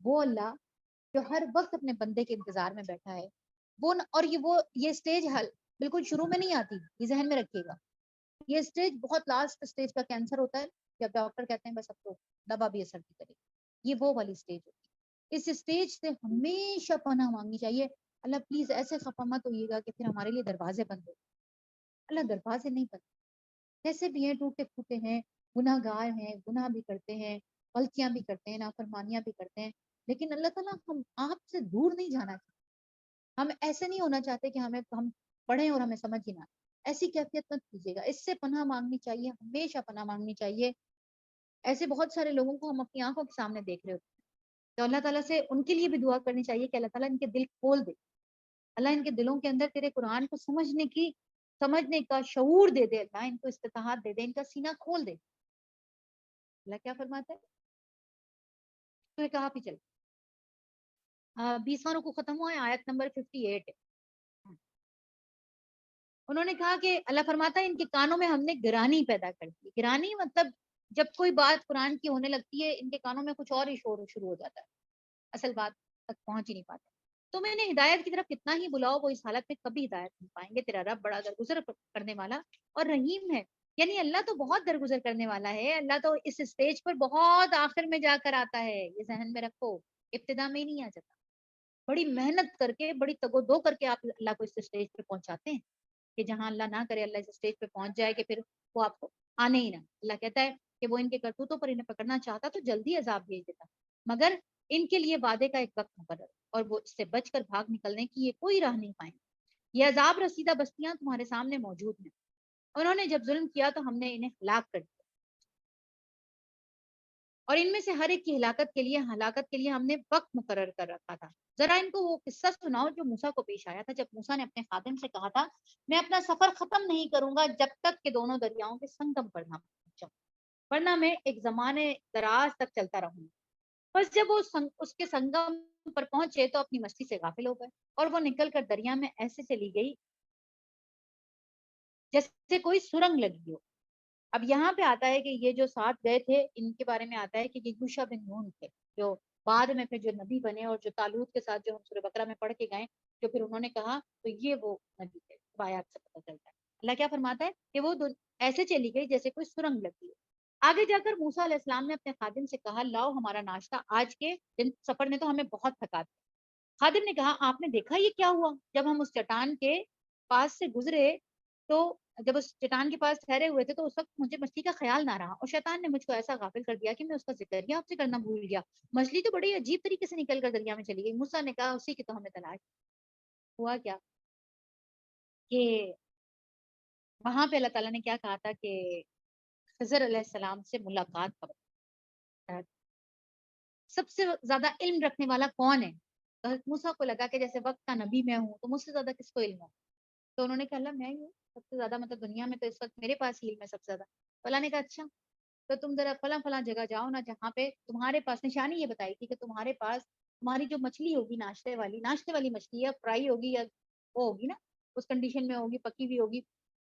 وہ اللہ جو ہر وقت اپنے بندے کے انتظار میں بیٹھا ہے، اور یہ سٹیج بالکل شروع میں نہیں آتی، یہ ذہن میں رکھیے گا، یہ سٹیج بہت لاسٹ سٹیج کا کینسر ہوتا ہے جب ڈاکٹر کہتے ہیں بس اب تو دوا بھی اثر نہیں کرے، یہ وہ والی سٹیج ہوتی ہے۔ اس سٹیج سے ہمیشہ پناہ مانگنی چاہیے، اللہ پلیز ایسے خفا مت ہوئیے گا کہ پھر ہمارے لیے دروازے بند ہو۔ اللہ دروازے نہیں بند، جیسے بھی ہیں ٹوٹے پھوٹے ہیں، گناہ گار ہیں، گناہ بھی کرتے ہیں، غلطیاں بھی کرتے ہیں، نافرمانیاں بھی کرتے ہیں، لیکن اللہ تعالیٰ ہم آپ سے دور نہیں جانا چاہتے۔ ہم ایسے نہیں ہونا چاہتے کہ ہم پڑھیں اور ہمیں سمجھ ہی نہ آئے۔ ایسی کیفیت مت کیجیے گا، اس سے پناہ مانگنی چاہیے، ہمیشہ پناہ مانگنی چاہیے۔ ایسے بہت سارے لوگوں کو ہم اپنی آنکھوں کے سامنے دیکھ رہے ہوتے ہیں، تو اللہ تعالیٰ سے ان کے لیے بھی دعا کرنی چاہیے کہ اللہ تعالیٰ ان کے دل کھول دے، اللہ ان کے دلوں کے اندر تیرے قرآن کو سمجھنے کا شعور دے دے، اللہ ان کو استطاعت دے دے، ان کا سینہ کھول دے۔ اللہ کیا فرماتا ہے تو کہا بھی چل 20واں رکوع ختم ہوا ہے، آیت نمبر 58 ہے۔ انہوں نے کہا کہ اللہ فرماتا ہے ان کے کانوں میں ہم نے گرانی پیدا کر دی۔ گرانی مطلب جب کوئی بات قرآن کی ہونے لگتی ہے ان کے کانوں میں کچھ اور ہی شور شروع ہو جاتا ہے، اصل بات تک پہنچ ہی نہیں پاتے۔ تو میں نے ہدایت کی طرف کتنا ہی بلاؤ وہ اس حالت میں کبھی ہدایت نہیں پائیں گے۔ تیرا رب بڑا درگزر کرنے والا اور رحیم ہے، یعنی اللہ تو بہت درگزر کرنے والا ہے، اللہ تو اس اسٹیج پر بہت آخر میں جا کر آتا ہے، یہ ذہن میں رکھو، ابتدا میں ہی نہیں آ جاتا، بڑی محنت کر کے بڑی تگ و دو کر کے آپ اللہ کو اس اسٹیج پہ پہنچاتے ہیں کہ جہاں اللہ نہ کرے اللہ اس اسٹیج پہ پہنچ جائے کہ پھر وہ آپ کو آنے ہی نہ۔ اللہ کہتا ہے کہ وہ ان کے کرتوتوں پر انہیں پکڑنا چاہتا تو جلدی عذاب بھیج دیتا، مگر ان کے لیے وعدے کا ایک وقت مقرر، اور وہ اس سے بچ کر بھاگ نکلنے کی یہ کوئی راہ نہیں پائیں۔ یہ عذاب رسیدہ بستیاں تمہارے سامنے موجود ہیں، انہوں نے جب ظلم کیا تو ہم نے انہیں ہلاک کر دیا، اور ان میں سے ہر ایک کی ہلاکت کے لیے ہم نے وقت مقرر کر رکھا تھا۔ ذرا ان کو وہ قصہ سناؤ جو موسیٰ کو پیش آیا تھا جب موسیٰ نے اپنے خادم سے کہا تھا میں اپنا سفر ختم نہیں کروں گا جب تک کہ دونوں دریاؤں کے سنگم پر نہ پہنچاؤں، ورنہ میں ایک زمانے دراز تک چلتا رہوں گا۔ بس جب وہ اس کے سنگم پر پہنچے تو اپنی مستی سے غافل ہو گئے، اور وہ نکل کر دریا میں ایسے چلی گئی جیسے کوئی سرنگ لگی ہو۔ اب یہاں پہ آتا ہے کہ یہ جو ساتھ گئے تھے ان کے بارے میں آتا ہے کہ یہ یوشع بن نون تھے جو بعد میں پھر جو نبی بنے، اور جو طالوت کے ساتھ جو ہم سورہ بقرہ میں پڑھ کے گئے جو پھر انہوں نے کہا تو یہ وہ نبی تھے، روایات سے پتہ چلتا ہے۔ اللہ کیا فرماتا ہے کہ وہ ایسے چلی گئی جیسے کوئی سرنگ لگی ہے۔ آگے جا کر موسیٰ علیہ السلام نے اپنے خادم سے کہا لاؤ ہمارا ناشتہ، آج کے دن سفر نے تو ہمیں بہت تھکا دیا۔ خادم نے کہا آپ نے دیکھا یہ کیا ہوا؟ جب ہم اس چٹان کے پاس سے گزرے تو جب اس چٹان کے پاس ٹھہرے ہوئے تھے تو اس وقت مجھے مچھلی کا خیال نہ رہا، اور شیطان نے مجھ کو ایسا غافل کر دیا کہ میں اس کا ذکر ہی آپ سے کرنا بھول گیا۔ مچھلی تو بڑی عجیب طریقے سے نکل کر دریا میں چلی گئی۔ موسیٰ نے کہا اسی کی تو ہمیں تلاش۔ ہوا کیا کہ وہاں پہ اللہ تعالیٰ نے کیا کہا تھا کہ خضر علیہ السلام سے ملاقات کا وقت۔ سب سے زیادہ علم رکھنے والا کون ہے؟ تو حضرت موسیٰ کو لگا کہ جیسے وقت کا نبی میں ہوں تو مجھ سے زیادہ کس کو علم ہو؟ تو انہوں نے کہا اللہ میں ہی ہوں سب سے زیادہ، مطلب دنیا میں تو اس وقت میرے پاس ہی علم ہے سب سے زیادہ۔ تو اللہ نے کہا اچھا تو تم ذرا فلاں فلاں جگہ جاؤ نا جہاں پہ تمہارے پاس نشانی یہ بتائی تھی کہ تمہارے پاس ہماری جو مچھلی ہوگی ناشتے والی مچھلی ہے، فرائی ہوگی یا وہ ہوگی نا اس کنڈیشن میں ہوگی، پکی ہوئی ہوگی،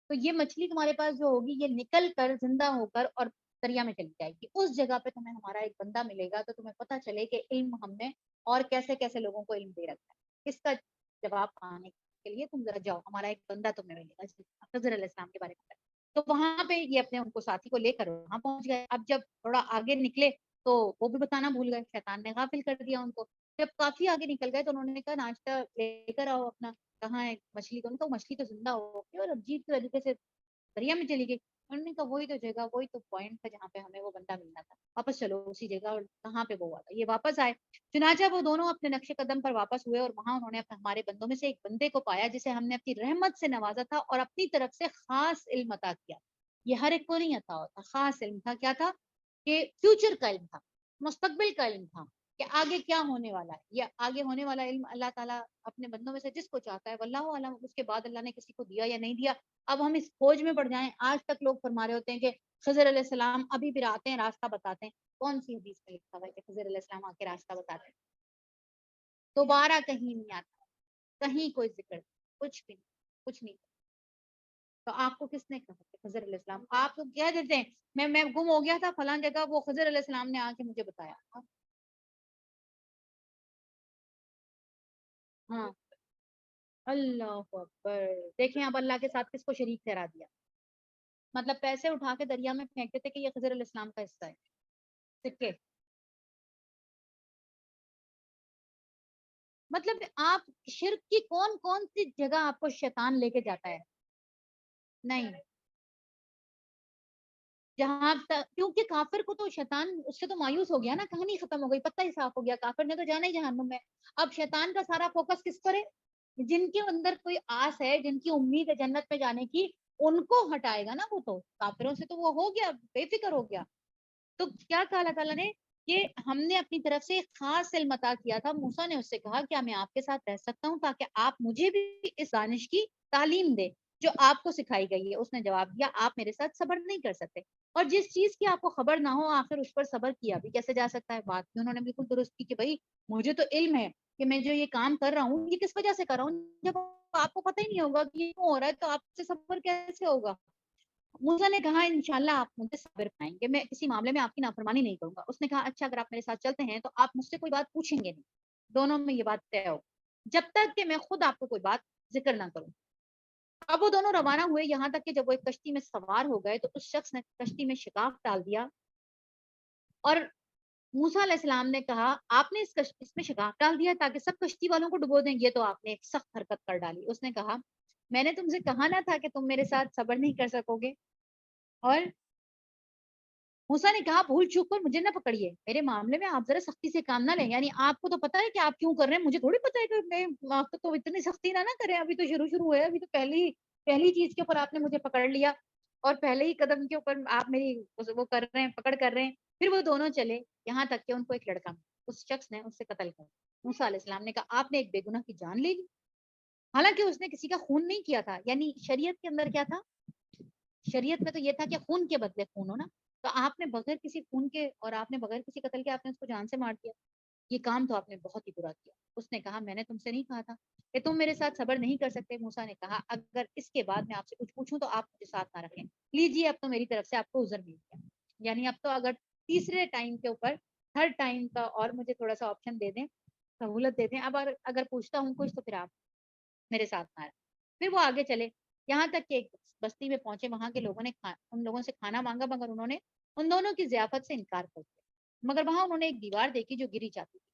تو یہ مچھلی تمہارے پاس جو ہوگی یہ نکل کر زندہ ہو کر اور دریا میں چلی جائے گی. اس جگہ پہ تمہیں ہمارا ایک بندہ ملے گا تو تمہیں پتہ چلے کہ علم ہم نے اور کیسے کیسے لوگوں کو علم دے رکھا ہے. اس کا جواب پانے کے لیے تم ذرا جاؤ، ہمارا ایک بندہ تمہیں ملے گا. خضر علیہ السلام کے بارے میں. تو وہاں پہ یہ اپنے ان کو ساتھی کو لے کر وہاں پہنچ گئے. اب جب تھوڑا آگے نکلے تو وہ بھی بتانا بھول گئے، شیطان نے غافل کر دیا ان کو. جب کافی آگے نکل گئے تو انہوں نے کہا ناشتہ لے کر آؤ اپنا. کہاں ہے مچھلی؟ تو مچھلی تو زندہ ہو گئی اور عجیب طریقے سے دریا میں چلی گئی. انہوں نے کہا وہی تو جگہ، وہی تو پوائنٹ تھا جہاں پہ ہمیں وہ بندہ ملنا تھا، واپس چلو اسی جگہ. اور کہاں پہ وہ ہوا تھا؟ یہ واپس آئے. چنانچہ وہ دونوں اپنے نقش قدم پر واپس ہوئے اور وہاں انہوں نے ہمارے بندوں میں سے ایک بندے کو پایا جسے ہم نے اپنی رحمت سے نوازا تھا اور اپنی طرف سے خاص علم عطا کیا. یہ ہر ایک کو نہیں عطا ہوتا. خاص علم تھا. کیا تھا؟ کہ فیوچر کا علم تھا، مستقبل کا علم تھا کہ آگے کیا ہونے والا ہے. یہ آگے ہونے والا علم اللہ تعالیٰ اپنے بندوں میں سے جس کو چاہتا ہے، واللہ عالم اس کے بعد اللہ نے کسی کو دیا یا نہیں دیا. اب ہم اس کھوج میں پڑ جائیں. آج تک لوگ فرما رہے ہوتے ہیں کہ خضر علیہ السلام ابھی بھی آتے ہیں راستہ بتاتے ہیں. کون سی حدیث میں لکھا ہوا ہے کہ خضر علیہ السلام آ کے راستہ بتاتے ہیں؟ دوبارہ کہیں نہیں آتا، کہیں کوئی ذکر نہیں، کچھ بھی نہیں، کچھ نہیں. تو آپ کو کس نے کہا کہ خضر علیہ السلام؟ آپ تو کہہ دیتے ہیں میں گم ہو گیا تھا فلاں جگہ، وہ خضر علیہ السلام نے آ کے مجھے بتایا. ہاں اللہ اکبر. دیکھیں اب اللہ کے ساتھ کس کو شریک ٹھہرا دیا. مطلب پیسے اٹھا کے دریا میں پھینکتے تھے کہ یہ خضر علیہ السلام کا حصہ ہے. سکے. مطلب آپ شرک کی کون کون سی جگہ آپ کو شیطان لے کے جاتا ہے؟ نہیں. جہاں کیونکہ کافر کو تو شیطان اس سے تو مایوس ہو گیا نا، کہانی ختم ہو گئی، پتہ ہی صاف ہو گیا، کافر نے تو جانا ہی جہنم میں. اب شیطان کا سارا فوکس کس پر ہے؟ جن کے اندر کوئی آس ہے، جن کی امید ہے جنت میں جانے کی، ان کو ہٹائے گا نا. وہ تو کافروں سے تو وہ ہو گیا، بے فکر ہو گیا. تو کیا کہا اللہ تعالیٰ نے کہ ہم نے اپنی طرف سے ایک خاص علم عطا کیا تھا. موسیٰ نے اس سے کہا کیا میں آپ کے ساتھ رہ سکتا ہوں تاکہ آپ مجھے بھی اس دانش کی تعلیم دے جو آپ کو سکھائی گئی ہے. اس نے جواب دیا آپ میرے ساتھ صبر نہیں کر سکتے، اور جس چیز کی آپ کو خبر نہ ہو آخر اس پر صبر کیا بھی کیسے جا سکتا ہے. بات کی انہوں نے بالکل درست کی کہ بھائی مجھے تو علم ہے کہ میں جو یہ کام کر رہا ہوں یہ کس وجہ سے کر رہا ہوں. جب آپ کو پتہ ہی نہیں ہوگا کہ یہ کیوں ہو رہا ہے تو آپ سے صبر کیسے ہوگا. موسیٰ نے کہا انشاءاللہ آپ مجھے صبر پائیں گے، میں کسی معاملے میں آپ کی نافرمانی نہیں کروں گا. اس نے کہا اچھا اگر آپ میرے ساتھ چلتے ہیں تو آپ مجھ سے کوئی بات پوچھیں گے نہیں، دونوں میں یہ بات طے ہو، جب تک کہ میں خود آپ کو کوئی بات ذکر نہ کروں. اب وہ دونوں روانہ ہوئے یہاں تک کہ جب وہ ایک کشتی میں سوار ہو گئے تو اس شخص نے کشتی میں شکاف ڈال دیا اور موسیٰ علیہ السلام نے کہا آپ نے اس میں شکاف ڈال دیا تاکہ سب کشتی والوں کو ڈبو دیں، یہ تو آپ نے ایک سخت حرکت کر ڈالی. اس نے کہا میں نے تم سے کہا نہ تھا کہ تم میرے ساتھ صبر نہیں کر سکو گے. اور موسیٰ نے کہا بھول چوک کر مجھے نہ پکڑیے، میرے معاملے میں آپ ذرا سختی سے کام نہ لیں. یعنی آپ کو تو پتا ہے کہ آپ کیوں کر رہے ہیں، مجھے تھوڑی پتا ہے کہ میں آپ تو اتنی سختی نہ کریں، ابھی تو شروع ہے، ابھی تو پہلی چیز کے اوپر آپ نے مجھے پکڑ لیا اور پہلے ہی قدم کے اوپر آپ میری وہ کر رہے ہیں، پکڑ کر رہے ہیں. پھر وہ دونوں چلے یہاں تک کہ ان کو ایک لڑکا اس شخص نے اس سے قتل کر. موسیٰ علیہ السلام نے کہا آپ نے ایک بے گناہ کی جان لے لی، حالانکہ اس نے کسی کا خون نہیں کیا تھا. یعنی شریعت کے اندر کیا تھا؟ شریعت میں تو یہ تھا کہ خون کے بدلے خون ہو نا، تو آپ نے بغیر کسی خون کے اور آپ نے بغیر کسی قتل کے آپ نے اس کو جان سے مار دیا. یہ کام تو آپ نے بہت ہی برا کیا. اس نے کہا میں نے تم سے نہیں کہا تھا کہ تم میرے ساتھ صبر نہیں کر سکتے. موسیٰ نے کہا اگر اس کے بعد میں آپ سے کچھ پوچھوں تو آپ مجھے ساتھ نہ رکھیں. لیجیے اب تو میری طرف سے آپ کو عذر مل گیا. یعنی اب تو اگر تیسرے ٹائم کے اوپر تھرڈ ٹائم کا اور مجھے تھوڑا سا آپشن دے دیں، سہولت دے دیں. اب اگر پوچھتا ہوں کچھ تو پھر آپ میرے ساتھ نہ رہیں. پھر وہ آگے چلے یہاں تک کہ ایک بستی میں پہنچے. وہاں کے لوگوں نے ان لوگوں سے کھانا مانگا مگر انہوں نے ان دونوں کی ضیافت سے انکار کر دیا. مگر وہاں انہوں نے ایک دیوار دیکھی جو گری جاتی تھی.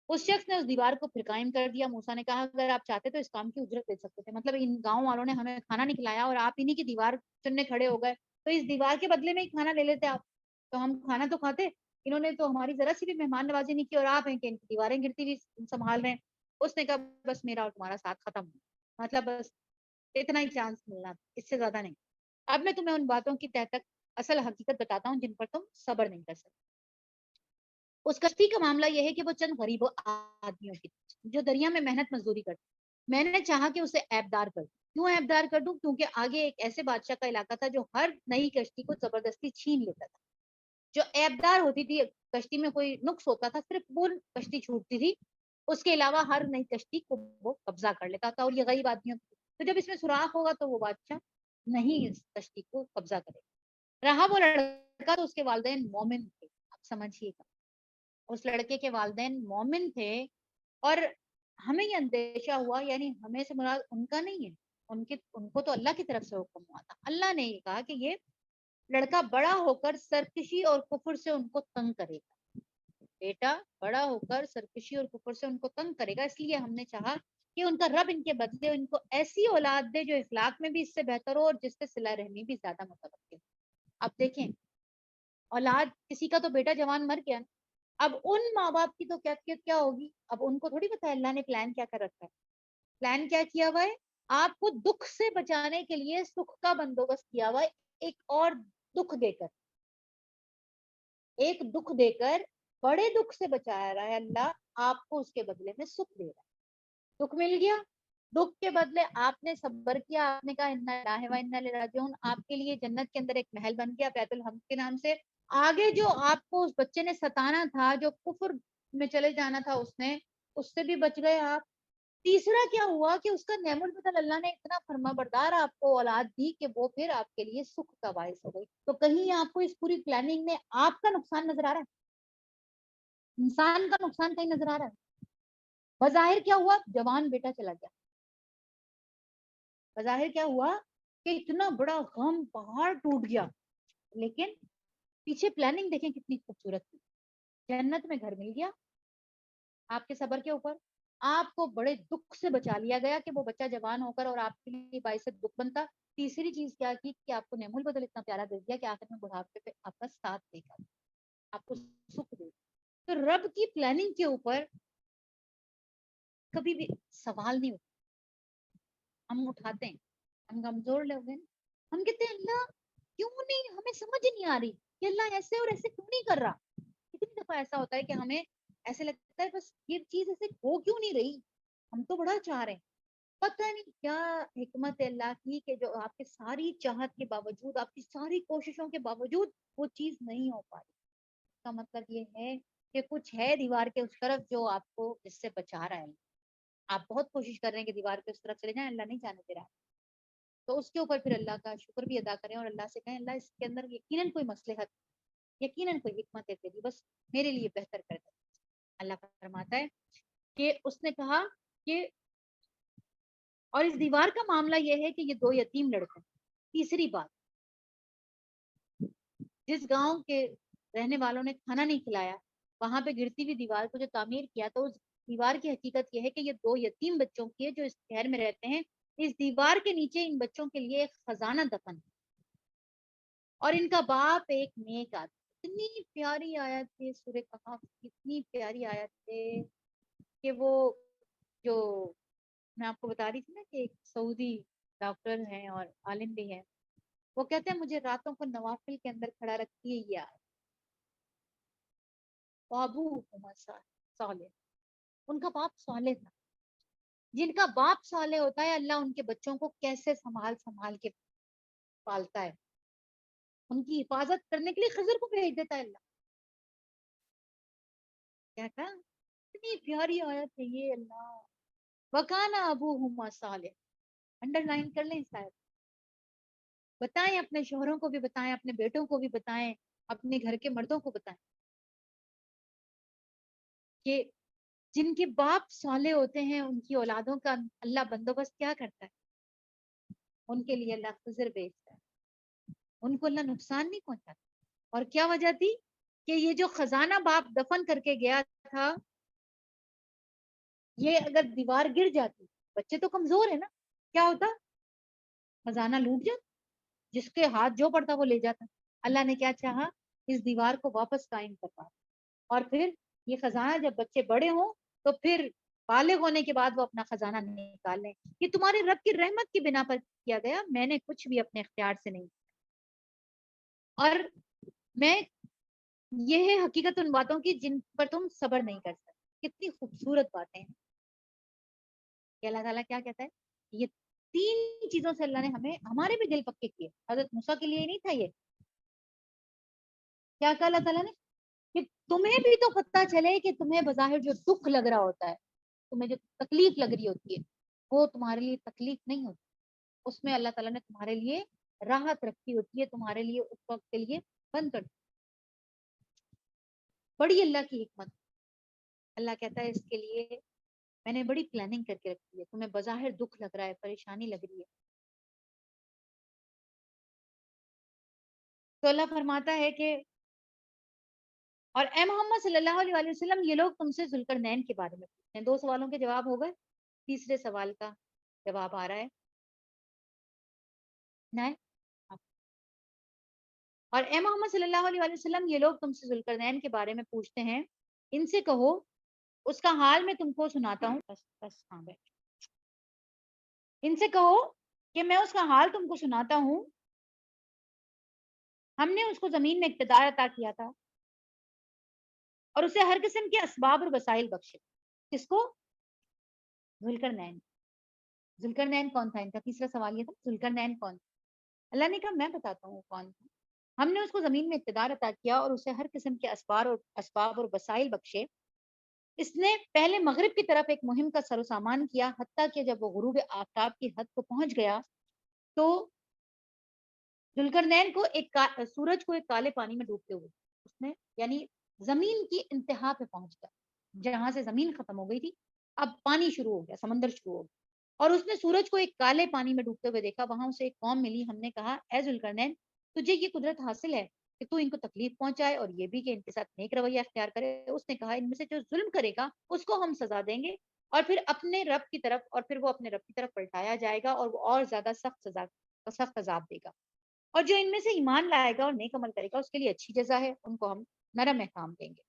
اس شخص نے اس دیوار کو پھر قائم کر دیا. موسیٰ نے کہا اگر آپ چاہتے تو اس کام کی اجرت دے سکتے تھے. مطلب ان گاؤں والوں نے ہمیں کھانا نہیں کھلایا اور آپ انہی کی دیوار چننے کھڑے ہو گئے، تو اس دیوار کے بدلے میں ہی کھانا لے لیتے آپ تو ہم کھانا تو کھاتے. انہوں نے تو ہماری ذرا سی بھی مہمان نوازی نہیں کی اور آپ ہیں کہ ان کی دیواریں گرتی ہوئی سنبھال رہے ہیں. اس نے کہا بس میرا اور تمہارا ساتھ ختم ہو، مطلب بس اتنا ہی چانس ملنا، اس سے زیادہ نہیں. اب میں تمہیں ان باتوں کی تہ تک اصل حقیقت بتاتا ہوں جن پر تم صبر نہیں کر سکتے. اس کشتی کا معاملہ یہ ہے کہ وہ چند غریب آدمیوں کی جو دریا میں محنت مزدوری کرتے. میں نے چاہا کہ اسے عیبدار کر دوں. کیوں عیبدار کر دوں؟ کیونکہ آگے ایک ایسے بادشاہ کا علاقہ تھا جو ہر نئی کشتی کو زبردستی چھین لیتا تھا. جو ایبدار ہوتی تھی کشتی میں کوئی نقص ہوتا تھا صرف وہ کشتی چھوٹتی تھی، اس کے علاوہ ہر نئی کشتی کو وہ قبضہ کر لیتا تھا، اور یہ غریب آدمیوں کی، تو جب اس میں سوراخ ہوگا تو وہ بادشاہ نہیں اس کشتی کو قبضہ کرے گا۔ رہا وہ لڑکا تو اس کے والدین مومن تھے، آپ سمجھیے گا، اس لڑکے کے والدین مومن تھے، اور ہمیں یہ اندیشہ ہوا، یعنی ہمیں سے مراد ان کا نہیں ہے، ان کو تو اللہ کی طرف سے حکم ہوا تھا، اللہ نے یہ کہا کہ یہ لڑکا بڑا ہو کر سرکشی اور کفر سے ان کو تنگ کرے گا، بیٹا بڑا ہو کر سرکشی اور کفر سے ان کو تنگ کرے گا، اس لیے ہم نے چاہا کہ ان کا رب ان کے بدلے ان کو ایسی اولاد دے جو اخلاق میں بھی اس سے بہتر ہو اور جس سے صلہ رحمی بھی زیادہ متوقع ہو۔ اب دیکھیں، اولاد کسی کا تو بیٹا جوان مر گیا، اب ان ماں باپ کی تو کیفیت کیا ہوگی؟ اب ان کو تھوڑی پتا ہے اللہ نے پلان کیا کر رکھا ہے، پلان کیا کیا ہوا ہے، آپ کو دکھ سے بچانے کے لیے سکھ کا بندوبست کیا ہوا ہے، ایک اور دکھ دے کر، ایک دکھ دے کر بڑے دکھ سے بچایا رہا ہے اللہ، آپ کو اس کے بدلے میں سکھ دے رہا ہے، دکھ مل گیا، دکھ کے بدلے آپ نے صبر کیا، آپ نے کہا انا للہ و انا الیہ راجعون، آپ کے لیے جنت کے اندر ایک محل بن گیا بیت الحمد کے نام سے، آگے جو آپ کو اس بچے نے ستانا تھا، جو کفر میں چلے جانا تھا اس سے بھی بچ گئے آپ۔ تیسرا کیا ہوا کہ اس کا نعم البدل اللہ نے اتنا فرما بردار آپ کو اولاد دی کہ وہ پھر آپ کے لیے سکھ کا باعث ہو گئی۔ تو کہیں آپ کو اس پوری پلاننگ میں آپ کا نقصان نظر آ رہا ہے؟ انسان کا نقصان کہیں نظر آ رہا ہے؟ بظاہر کیا ہوا؟ جوان بیٹا چلا گیا، بظاہر کیا ہوا کہ اتنا بڑا غم پہاڑ ٹوٹ گیا، لیکن پیچھے پلاننگ دیکھیں کتنی خوبصورت تھی، جنت میں گھر مل گیا آپ کے صبر کے اوپر، آپ کو بڑے دکھ سے بچا لیا گیا کہ وہ بچہ جوان ہو کر اور آپ کے لیے باعث دکھ بنتا۔ تیسری چیز کیا کی کہ آپ کو نعم البدل اتنا پیارا دے دیا کہ آخر میں بڑھاپے پہ آپ کا ساتھ دے گا، آپ کو سکھ دے گا۔ تو رب کی پلاننگ کے اوپر کبھی بھی سوال نہیں ہوتا، ہم اٹھاتے ہیں، ہم کمزور لوگ ہیں، ہم کہتے ہیں اللہ کیوں نہیں، ہمیں سمجھ نہیں آ رہی کہ اللہ ایسے اور ایسے کیوں نہیں کر رہا۔ کتنی دفعہ ایسا ہوتا ہے کہ ہمیں ایسے لگتا ہے بس یہ چیز ایسے ہو کیوں نہیں رہی، ہم تو بڑا چاہ رہے ہیں، پتہ نہیں کیا حکمت ہے اللہ کی کہ جو آپ کے ساری چاہت کے باوجود، آپ کی ساری کوششوں کے باوجود وہ چیز نہیں ہو پا رہی۔ اس کا مطلب یہ ہے کہ کچھ ہے دیوار کے اس طرف جو آپ کو اس سے بچا رہا ہے، آپ بہت کوشش کر رہے ہیں کہ دیوار کے اس طرف چلے جائیں، اللہ نہیں جانے دے رہا، تو اس کے اوپر پھر اللہ کا شکر بھی ادا کریں اور اللہ سے کہیں اللہ اس کے اندر یقیناً کوئی مصلحت، یقیناً کوئی حکمت ہے تیری، بس میرے لیے بہتر کر دے۔ اللہ فرماتا ہے کہ اس نے کہا کہ اور اس دیوار کا معاملہ یہ ہے کہ یہ دو یتیم لڑکے، تیسری بات، جس گاؤں کے رہنے والوں نے کھانا نہیں کھلایا، وہاں پہ گرتی ہوئی دیوار کو جو تعمیر کیا، تو اس دیوار کی حقیقت یہ ہے کہ یہ دو یتیم بچوں کی ہے جو اس شہر میں رہتے ہیں، اس دیوار کے نیچے ان بچوں کے لیے ایک خزانہ دفن ہے، اور ان کا باپ ایک نیک آدمی۔ اتنی پیاری آیت ہے سورہ کہف، اتنی پیاری آیت ہے کہ وہ جو میں آپ کو بتا رہی تھی نا کہ ایک سعودی ڈاکٹر ہیں اور عالم بھی ہیں، وہ کہتے ہیں مجھے راتوں کو نوافل کے اندر کھڑا رکھتی ہے یہ آیت، بابو صالح، ان کا باپ صالح تھا، جن کا باپ صالح ہوتا ہے اللہ ان کے بچوں کو کیسے سنبھال کے پالتا ہے، ان کی حفاظت کرنے کے لیے خضر کو بھیج دیتا ہے اللہ۔ کیا کہا؟ اتنی پیاری آیت ہے یہ، اللہ وکانا ابوہما صالح، انڈر لائن کر لیں اس آیت، بتائیں اپنے شوہروں کو بھی بتائیں، اپنے بیٹوں کو بھی بتائیں، اپنے گھر کے مردوں کو بتائیں کہ جن کے باپ صالح ہوتے ہیں ان کی اولادوں کا اللہ بندوبست کیا کرتا ہے، ان کے لیے اللہ خضر بھیجتا ہے، ان کو اللہ نقصان نہیں پہنچاتا۔ اور کیا وجہ تھی کہ یہ جو خزانہ باپ دفن کر کے گیا تھا، یہ اگر دیوار گر جاتی، بچے تو کمزور ہے نا، کیا ہوتا؟ خزانہ لوٹ جاتا، جس کے ہاتھ جو پڑتا وہ لے جاتا۔ اللہ نے کیا چاہا؟ اس دیوار کو واپس قائم کروا، اور پھر یہ خزانہ جب بچے بڑے ہوں تو پھر بالغ ہونے کے بعد وہ اپنا خزانہ نکال لیں۔ یہ تمہارے رب کی رحمت کی بنا پر کیا گیا، میں نے کچھ بھی اپنے اختیار سے نہیں، اور میں یہ ہے حقیقت ان باتوں کی جن پر تم صبر نہیں کر سکتے۔ کتنی خوبصورت باتیں ہیں کہ اللہ تعالیٰ کیا کہتا ہے، یہ تین چیزوں سے اللہ نے ہمیں، ہمارے بھی دل پکے کیے، حضرت موسیٰ کے لیے نہیں تھا یہ، کیا کہا اللہ تعالیٰ نے کہ تمہیں بھی تو پتہ چلے کہ تمہیں بظاہر جو دکھ لگ رہا ہوتا ہے، تمہیں جو تکلیف لگ رہی ہوتی ہے، وہ تمہارے لیے تکلیف نہیں ہوتی، اس میں اللہ تعالیٰ نے تمہارے لیے راحت رکھی ہوتی ہے، تمہارے لیے اس وقت کے لیے بند کر دی۔ بڑی اللہ کی حکمت، اللہ کہتا ہے اس کے لیے میں نے بڑی پلاننگ کر کے رکھی ہے، تمہیں بظاہر دکھ لگ رہا ہے، پریشانی لگ رہی ہے، تو اللہ فرماتا ہے کہ اور اے محمد صلی اللہ علیہ وآلہ وسلم، یہ لوگ تم سے ذوالقرنین کے بارے میں پوچھتے ہیں۔ 2 سوالوں کے جواب ہو گئے، تیسرے سوال کا جواب آ رہا ہے نہ، اور اے محمد صلی اللہ علیہ وآلہ وسلم، یہ لوگ تم سے ذوالقرنین کے بارے میں پوچھتے ہیں، ان سے کہو اس کا حال میں تم کو سناتا ہوں، بس ہاں بیٹھ، ان سے کہو کہ میں اس کا حال تم کو سناتا ہوں، ہم نے اس کو زمین میں اقتدار عطا کیا تھا اور اسے ہر قسم کے اسباب اور وسائل بخشے۔ کس کو؟ ذوالقرنین۔ ذوالقرنین کون تھا؟ ان کا تیسرا سوال یہ تھا، ذوالقرنین کون تھا؟ اللہ نے کہا میں بتاتا ہوں کون تھا۔ ہم نے اس کو زمین میں اقتدار عطا کیا اور اسے ہر قسم کے اسباب اور وسائل بخشے۔ اس نے پہلے مغرب کی طرف ایک مہم کا سر و سامان کیا، حتیٰ کہ جب وہ غروب آفتاب کی حد کو پہنچ گیا تو ذوالقرنین کو سورج کو ایک کالے پانی میں ڈوبتے ہوئے اس نے، یعنی زمین کی انتہا پہ پہنچ گیا، جہاں سے زمین ختم ہو گئی تھی اب پانی شروع ہو گیا، سمندر شروع ہو گیا، اور اس نے سورج کو ایک کالے پانی میں ڈوبتے ہوئے دیکھا۔ وہاں اسے ایک قوم ملی، ہم نے کہا اے ذوالقرنین، تجھے یہ قدرت حاصل ہے کہ تو ان کو تکلیف پہنچائے اور یہ بھی کہ ان کے ساتھ نیک رویہ اختیار کرے۔ اس نے کہا ان میں سے جو ظلم کرے گا اس کو ہم سزا دیں گے، اور پھر اپنے رب کی طرف، اور پھر وہ اپنے رب کی طرف پلٹایا جائے گا اور وہ اور زیادہ سخت عذاب دے گا، اور جو ان میں سے ایمان لائے گا اور نیک عمل کرے گا اس کے لیے اچھی جزا ہے، ان کو ہم نرم احکام دیں گے۔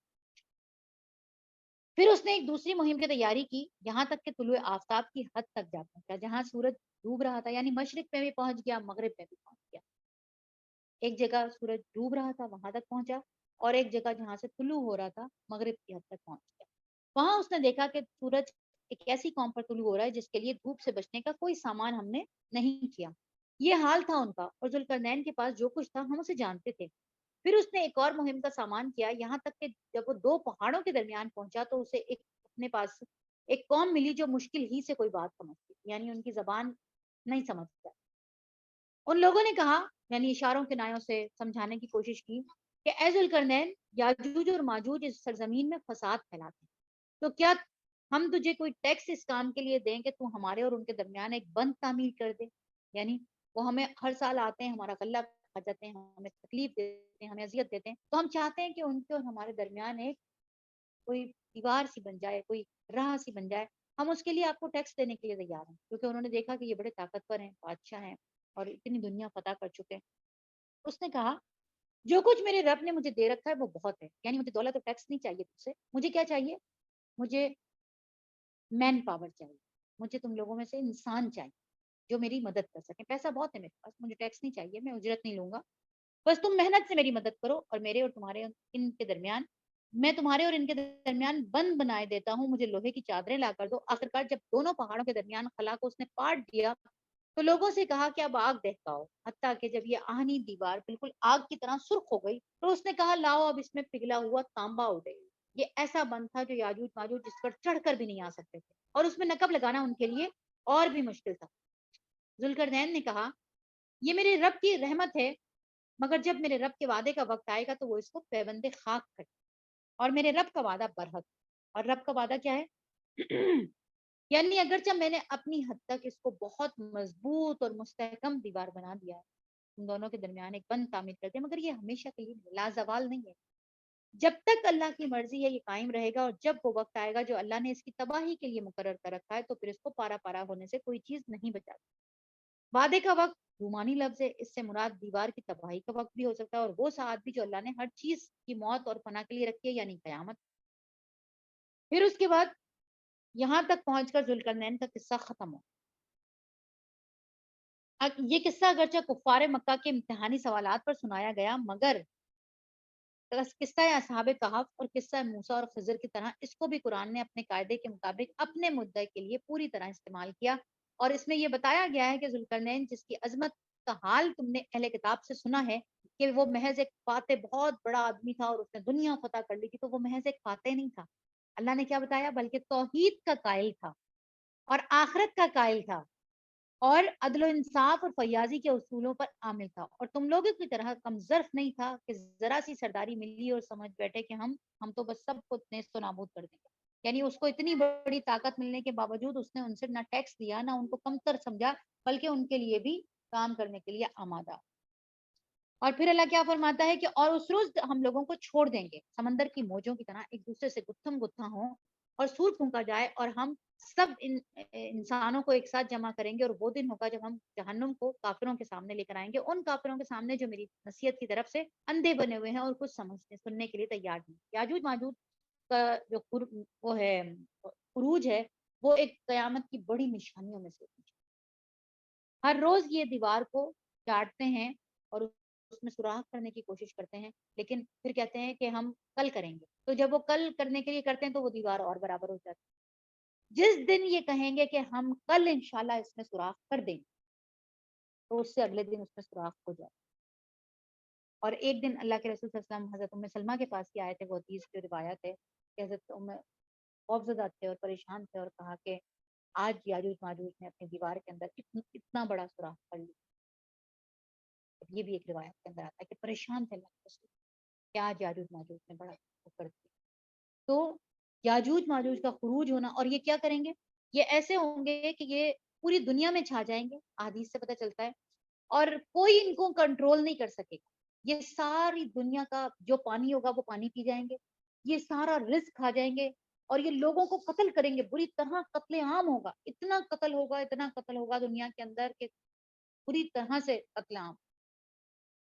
پھر اس نے ایک دوسری مہم کی تیاری کی، یہاں تک کہ طلوع آفتاب کی حد تک جا پہنچا، جہاں سورج ڈوب رہا تھا، یعنی مشرق میں بھی پہنچ گیا، مغرب میں بھی پہنچ گیا۔ ایک جگہ سورج ڈوب رہا تھا وہاں تک پہنچا، اور ایک جگہ جہاں سے طلوع ہو رہا تھا مغرب کی حد تک پہنچ گیا۔ وہاں اس نے دیکھا کہ سورج ایک ایسی قوم پر طلوع ہو رہا ہے جس کے لیے دھوپ سے بچنے کا کوئی سامان ہم نے نہیں کیا۔ یہ حال تھا ان کا، اور ذوالقرنین کے پاس جو کچھ تھا ہم اسے جانتے تھے۔ پھر اس نے ایک اور مہم کا سامان کیا، یہاں تک کہ جب وہ 2 پہاڑوں کے درمیان پہنچا تو اسے اپنے پاس ایک قوم ملی جو مشکل ہی سے کوئی بات سمجھتی، یعنی ان کی زبان نہیں سمجھتا۔ ان لوگوں نے کہا، یعنی اشاروں کے نایوں سے سمجھانے کی کوشش کی کہ اے ذوالقرنین، یاجوج اور ماجوج اس سرزمین میں فساد پھیلاتے ہیں، تو کیا ہم تجھے کوئی ٹیکس اس کام کے لیے دیں کہ تو ہمارے اور ان کے درمیان ایک بند تعمیر کر دے؟ یعنی وہ ہمیں ہر سال آتے ہیں، ہمارا غلہ کھا جاتے ہیں، ہمیں تکلیف دیتے ہیں، ہمیں اذیت دیتے ہیں، تو ہم چاہتے ہیں کہ ان کے اور ہمارے درمیان ایک کوئی دیوار سی بن جائے، کوئی راہ سی بن جائے، ہم اس کے لیے آپ کو ٹیکس دینے کے لیے تیار ہیں، کیونکہ انہوں نے دیکھا کہ یہ بڑے طاقتور ہیں، بادشاہ ہیں اور اتنی دنیا فتح کر چکے ہیں۔ اس نے کہا جو کچھ میرے رب نے مجھے دے رکھا ہے وہ بہت ہے، یعنی مجھے دولت اور ٹیکس نہیں چاہیے تجھ سے، مجھے کیا چاہیے؟ مجھے مین پاور چاہیے، مجھے تم لوگوں میں سے انسان چاہیے جو میری مدد کر سکیں۔ پیسہ بہت ہے میرے پاس، مجھے ٹیکس نہیں چاہیے، میں اجرت نہیں لوں گا، بس تم محنت سے میری مدد کرو، اور میرے اور تمہارے ان کے درمیان، میں تمہارے اور ان کے درمیان بند بنائے دیتا ہوں، مجھے لوہے کی چادریں لا کر دو۔ آخرکار جب دونوں پہاڑوں کے درمیان خلا کو اس نے کاٹ دیا تو لوگوں سے کہا کہ اب آگ دہکاؤ، حتیٰ کہ جب یہ آہنی دیوار بالکل آگ کی طرح سرخ ہو گئی تو اس نے کہا لاؤ اب اس میں پگھلا ہوا تانبا اڑے۔ یہ ایسا بند تھا جو یاجوج ماجوج جس پر چڑھ کر بھی نہیں آ سکتے تھے، اور اس میں نقب لگانا ان کے لیے اور بھی مشکل تھا۔ ذوالقرنین نے کہا یہ میرے رب کی رحمت ہے، مگر جب میرے رب کے وعدے کا وقت آئے گا تو وہ اس کو پیوند خاک کرے، اور میرے رب کا وعدہ برحق، اور رب کا وعدہ کیا ہے؟ یعنی اگرچہ میں نے اپنی حد تک اس کو بہت مضبوط اور مستحکم دیوار بنا دیا ہے، ان دونوں کے درمیان ایک بند تعمیر کر دیا، مگر یہ ہمیشہ کے لیے لازوال نہیں ہے، جب تک اللہ کی مرضی ہے یہ قائم رہے گا، اور جب وہ وقت آئے گا جو اللہ نے اس کی تباہی کے لیے مقرر کر رکھا ہے تو پھر اس کو پارا پارا ہونے سے کوئی چیز نہیں بچا۔ وعدے کا وقت رومانی لفظ ہے، اس سے مراد دیوار کی تباہی کا وقت بھی ہو سکتا ہے، اور وہ ساعت بھی جو اللہ نے ہر چیز کی موت اور فنا کے لیے رکھی ہے، یعنی قیامت۔ پھر اس کے بعد یہاں تک پہنچ کر ذوالقرنین کا قصہ ختم ہو۔ یہ قصہ اگرچہ کفار مکہ کے امتحانی سوالات پر سنایا گیا، مگر قصہ اصحاب کہف اور قصہ موسیٰ اور خضر کی طرح اس کو بھی قرآن نے اپنے قاعدے کے مطابق اپنے مدعے کے لیے پوری طرح استعمال کیا، اور اس میں یہ بتایا گیا ہے کہ ذوالقرنین جس کی عظمت کا حال تم نے اہل کتاب سے سنا ہے، کہ وہ محض ایک فاتح بہت بڑا آدمی تھا اور اس نے دنیا فتح کر لی تھی، تو وہ محض ایک فاتح نہیں تھا. اللہ نے کیا بتایا؟ بلکہ توحید کا قائل تھا اور آخرت کا قائل تھا اور عدل و انصاف اور فیاضی کے اصولوں پر عامل تھا، اور تم لوگوں کی طرح کم ظرف نہیں تھا کہ ذرا سی سرداری ملی اور سمجھ بیٹھے کہ ہم تو بس سب کو نیست و نابود کر دیں گے. یعنی اس کو اتنی بڑی طاقت ملنے کے باوجود اس نے ان سے نہ ٹیکس لیا، نہ ان کو کمتر سمجھا، بلکہ ان کے لیے بھی کام کرنے کے لیے آمادہ. اور پھر اللہ کیا فرماتا ہے کہ اور اس روز ہم لوگوں کو چھوڑ دیں گے سمندر کی موجوں کی طرح ایک دوسرے سے گتھم گتھا ہوں اور سور پھونکا جائے، اور ہم سب انسانوں کو ایک ساتھ جمع کریں گے، اور وہ دن ہوگا جب ہم جہنم کو کافروں کے سامنے لے کر آئیں گے، ان کافروں کے سامنے جو میری نصیحت کی طرف سے اندھے بنے ہوئے ہیں اور کچھ سمجھنے سننے کے لیے تیار نہیں. یاجوج ماجوج کا جو وہ ہے خروج ہے، وہ ایک قیامت کی بڑی نشانیوں میں سے ہے. ہر روز یہ دیوار کو چاٹتے ہیں اور اس میں سوراخ کرنے کی کوشش کرتے ہیں، لیکن پھر کہتے ہیں کہ ہم کل کریں گے. تو جب وہ کل کرنے کے لیے کرتے ہیں تو وہ دیوار اور برابر ہو جاتی ہے. جس دن یہ کہیں گے کہ ہم کل انشاءاللہ اس میں سوراخ کر دیں گے، تو اس سے اگلے دن اس میں سوراخ ہو جاتا. اور ایک دن اللہ کے رسول صلی اللہ علیہ وسلم حضرت ام سلمہ کے پاس ہی آئے تھے. وہ حدیث جو روایت ہے کہ حضرت ام خوفزدہ تھے اور پریشان تھے اور کہا کہ آج یاجوج ماجوج نے اپنی دیوار کے اندر اتنا بڑا سوراخ کر لیا. یہ بھی ایک روایت کے اندر آتا ہے کہ پریشان تھے اللہ کے رسول کہ آج یاجوج ماجوج نے بڑا کر دیا. تو یاجوج ماجوج کا خروج ہونا، اور یہ کیا کریں گے؟ یہ ایسے ہوں گے کہ یہ پوری دنیا میں چھا جائیں گے، احادیث سے پتہ چلتا ہے، اور کوئی ان کو کنٹرول نہیں کر سکے گا. یہ ساری دنیا کا جو پانی ہوگا وہ پانی پی جائیں گے، یہ سارا رزق کھا جائیں گے، اور یہ لوگوں کو قتل کریں گے. بری طرح قتل عام ہوگا، اتنا قتل ہوگا دنیا کے اندر کہ بری طرح سے قتل عام.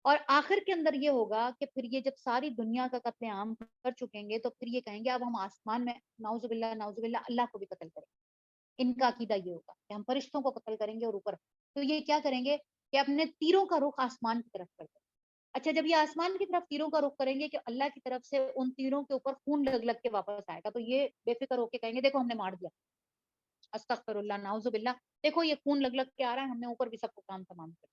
اور آخر کے اندر یہ ہوگا کہ پھر یہ جب ساری دنیا کا قتل عام کر چکیں گے تو پھر یہ کہیں گے اب ہم آسمان میں نعوذ باللہ اللہ کو بھی قتل کریں گے. ان کا عقیدہ یہ ہوگا کہ ہم فرشتوں کو قتل کریں گے اور اوپر. تو یہ کیا کریں گے کہ اپنے تیروں کا رخ آسمان کی طرف کر دیں. اچھا، جب یہ آسمان کی طرف تیروں کا رخ کریں گے کہ اللہ کی طرف سے ان تیروں کے اوپر خون لگ لگ کے واپس آئے گا، تو یہ بے فکر ہو کے کہیں گے دیکھو ہم نے مار دیا، استغفر اللہ نعوذ باللہ، دیکھو یہ خون لگ لگ کے آ رہا ہے، ہم نے اوپر بھی سب کو کام تمام کر.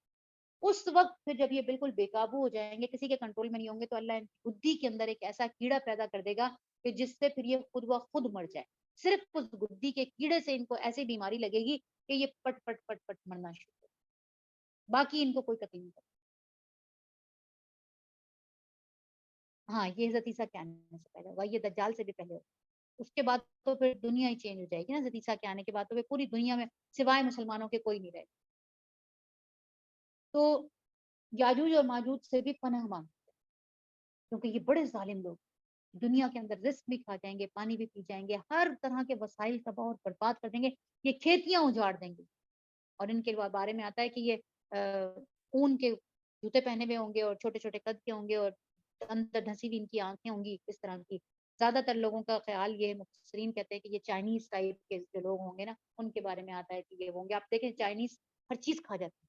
اس وقت پھر جب یہ بالکل بے قابو ہو جائیں گے، کسی کے کنٹرول میں نہیں ہوں گے، تو اللہ ان کی بدھی کے اندر ایک ایسا کیڑا پیدا کر دے گا کہ جس سے پھر یہ خود و خود مر جائے. صرف اس بدھی کے کیڑے سے ان کو ایسی بیماری لگے گی کہ یہ پٹ پٹ پٹ پٹ مرنا شروع ہو. باقی ان کو کوئی تکلیف نہیں. ہاں، یہ حضرت عیسیٰ کے آنے سے پہلے ہوگا، یہ دجال سے بھی پہلے ہوگا. اس کے بعد تو پھر دنیا ہی چینج ہو جائے گی نا. حضرت عیسیٰ کے آنے کے بعد تو پھر پوری دنیا میں سوائے مسلمانوں کے کوئی نہیں رہے. تو یاجوج اور ماجوج سے بھی پناہ مانگتے ہیں، کیونکہ یہ بڑے ظالم لوگ دنیا کے اندر رزق بھی کھا جائیں گے، پانی بھی پی جائیں گے، ہر طرح کے وسائل تباہ اور برباد کر دیں گے، یہ کھیتیاں اجاڑ دیں گے. اور ان کے بارے میں آتا ہے کہ یہ اون کے جوتے پہنے ہوئے ہوں گے اور چھوٹے چھوٹے قد کے ہوں گے اور اندر دھسی ہوئی ان کی آنکھیں ہوں گی اس طرح کی. زیادہ تر لوگوں کا خیال یہ مفسرین کہتے ہیں کہ یہ چائنیز ٹائپ کے جو لوگ ہوں گے نا، ان کے بارے میں آتا ہے کہ یہ ہوں گے. آپ دیکھیں چائنیز ہر چیز کھا جاتے ہیں،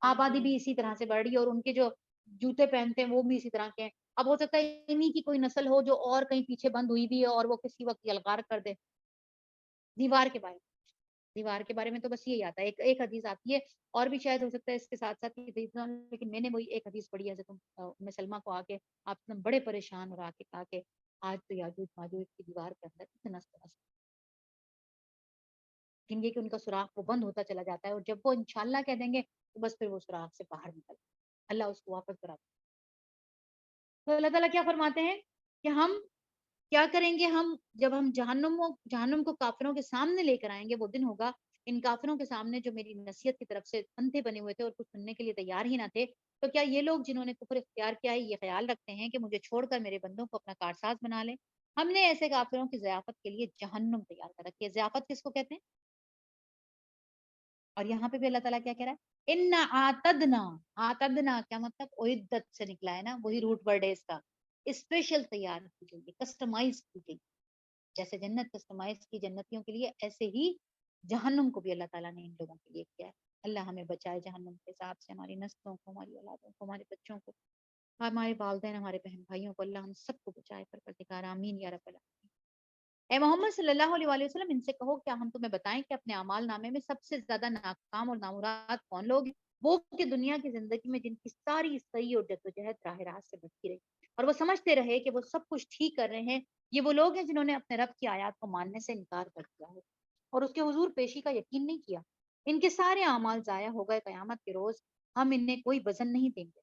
آبادی بھی اسی طرح سے بڑھ رہی ہے، اور ان کے جو جوتے پہنتے ہیں وہ بھی اسی طرح کے ہیں. اب ہو سکتا ہے انہی کی کوئی نسل ہو جو اور کہیں پیچھے بند ہوئی بھی ہے اور وہ کسی وقت یلغار کر دے. دیوار کے بارے میں تو بس یہی آتا ہے. ایک حدیث آتی ہے، اور بھی شاید ہو سکتا ہے اس کے ساتھ ساتھ لیکن میں نے وہی ایک حدیث پڑھی ہے تم ام سلمہ کو آ کے آپ نے بڑے پریشان اور آ کے کہا کہ آج تو یاجوج ماجوج کی دیوار کے اندر اتنا لیکن یہ کہ ان کا سوراخ وہ بند ہوتا چلا جاتا ہے، اور جب وہ انشاءاللہ کہہ دیں گے تو بس پھر وہ سوراخ سے باہر نکل اللہ اس کو واپس کراتا. تو اللہ تعالیٰ کیا فرماتے ہیں کہ ہم کیا کریں گے؟ ہم جب ہم جہنم کو کافروں کے سامنے لے کر آئیں گے، وہ دن ہوگا ان کافروں کے سامنے جو میری نصیحت کی طرف سے اندھے بنے ہوئے تھے اور کچھ سننے کے لیے تیار ہی نہ تھے. تو کیا یہ لوگ جنہوں نے کفر اختیار کیا ہے یہ خیال رکھتے ہیں کہ مجھے چھوڑ کر میرے بندوں کو اپنا کارساز بنا لیں؟ ہم نے ایسے کافروں کی ضیافت کے لیے جہنم تیار کر رکھی ہے. ضیافت کس کو کہتے ہیں؟ اور یہاں پہ بھی اللہ تعالیٰ کیا کہہ رہا ہے؟ آتدنا کیا مطلب؟ اعدت سے نکلا ہے نا، وہی روٹ ورڈ ہے اس کا. اسپیشل تیار کی گئی، کسٹمائز کی گئی. جیسے جنت کسٹمائز کی جنتیوں کے لیے، ایسے ہی جہنم کو بھی اللہ تعالیٰ نے ان لوگوں کے لیے کیا ہے. اللہ ہمیں بچائے جہنم کے حساب سے، ہماری نسلوں کو، ہماری اولادوں کو، ہمارے بچوں کو، ہمارے والدین، ہمارے بہن بھائیوں کو. اللہ ہم سب کو بچائے پروردگار، آمین یا رب العالمین. اے محمد صلی اللہ علیہ وآلہ وسلم ان سے کہو کیا ہم تمہیں بتائیں کہ اپنے اعمال نامے میں سب سے زیادہ ناکام اور نامراد کون لوگ ہیں؟ وہ کہ دنیا کی زندگی میں جن کی ساری صحیح اور جدوجہد راہ راست سے بھٹکی رہی اور وہ سمجھتے رہے کہ وہ سب کچھ ٹھیک کر رہے ہیں، یہ وہ لوگ ہیں جنہوں نے اپنے رب کی آیات کو ماننے سے انکار کر دیا ہے اور اس کے حضور پیشی کا یقین نہیں کیا۔ ان کے سارے اعمال ضائع ہو گئے، قیامت کے روز ہم انہیں کوئی وزن نہیں دیں گے،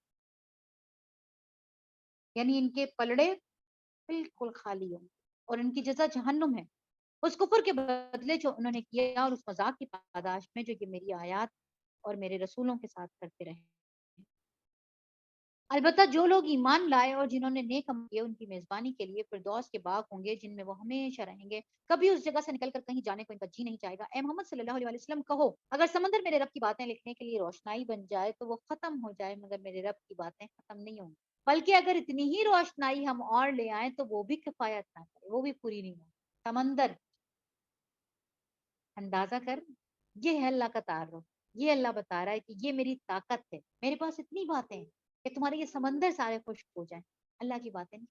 یعنی ان کے پلڑے بالکل خالی ہوں اور ان کی جزا جہنم ہے، اس کفر کے بدلے جو انہوں نے کیا اور اس مذاق کی پاداش میں جو یہ میری آیات اور میرے رسولوں کے ساتھ کرتے رہے۔ البتہ جو لوگ ایمان لائے اور جنہوں نے نیک عمل کیے، ان کی میزبانی کے لیے فردوس کے باغ ہوں گے جن میں وہ ہمیشہ رہیں گے، کبھی اس جگہ سے نکل کر کہیں جانے کو ان کا جی نہیں چاہے گا۔ اے محمد صلی اللہ علیہ وسلم کہو، اگر سمندر میرے رب کی باتیں لکھنے کے لیے روشنائی بن جائے تو وہ ختم ہو جائے، مگر میرے رب کی باتیں ختم نہیں ہوں گی، بلکہ اگر اتنی ہی روشنائی ہم اور لے آئیں تو وہ بھی کفایت نہ کرے، وہ بھی پوری نہیں ہو۔ سمندر اندازہ کر، یہ ہے اللہ کا تعارف، یہ اللہ بتا رہا ہے کہ یہ میری طاقت ہے، میرے پاس اتنی باتیں ہیں کہ تمہارے یہ سمندر سارے خشک ہو جائیں، اللہ کی باتیں نہیں۔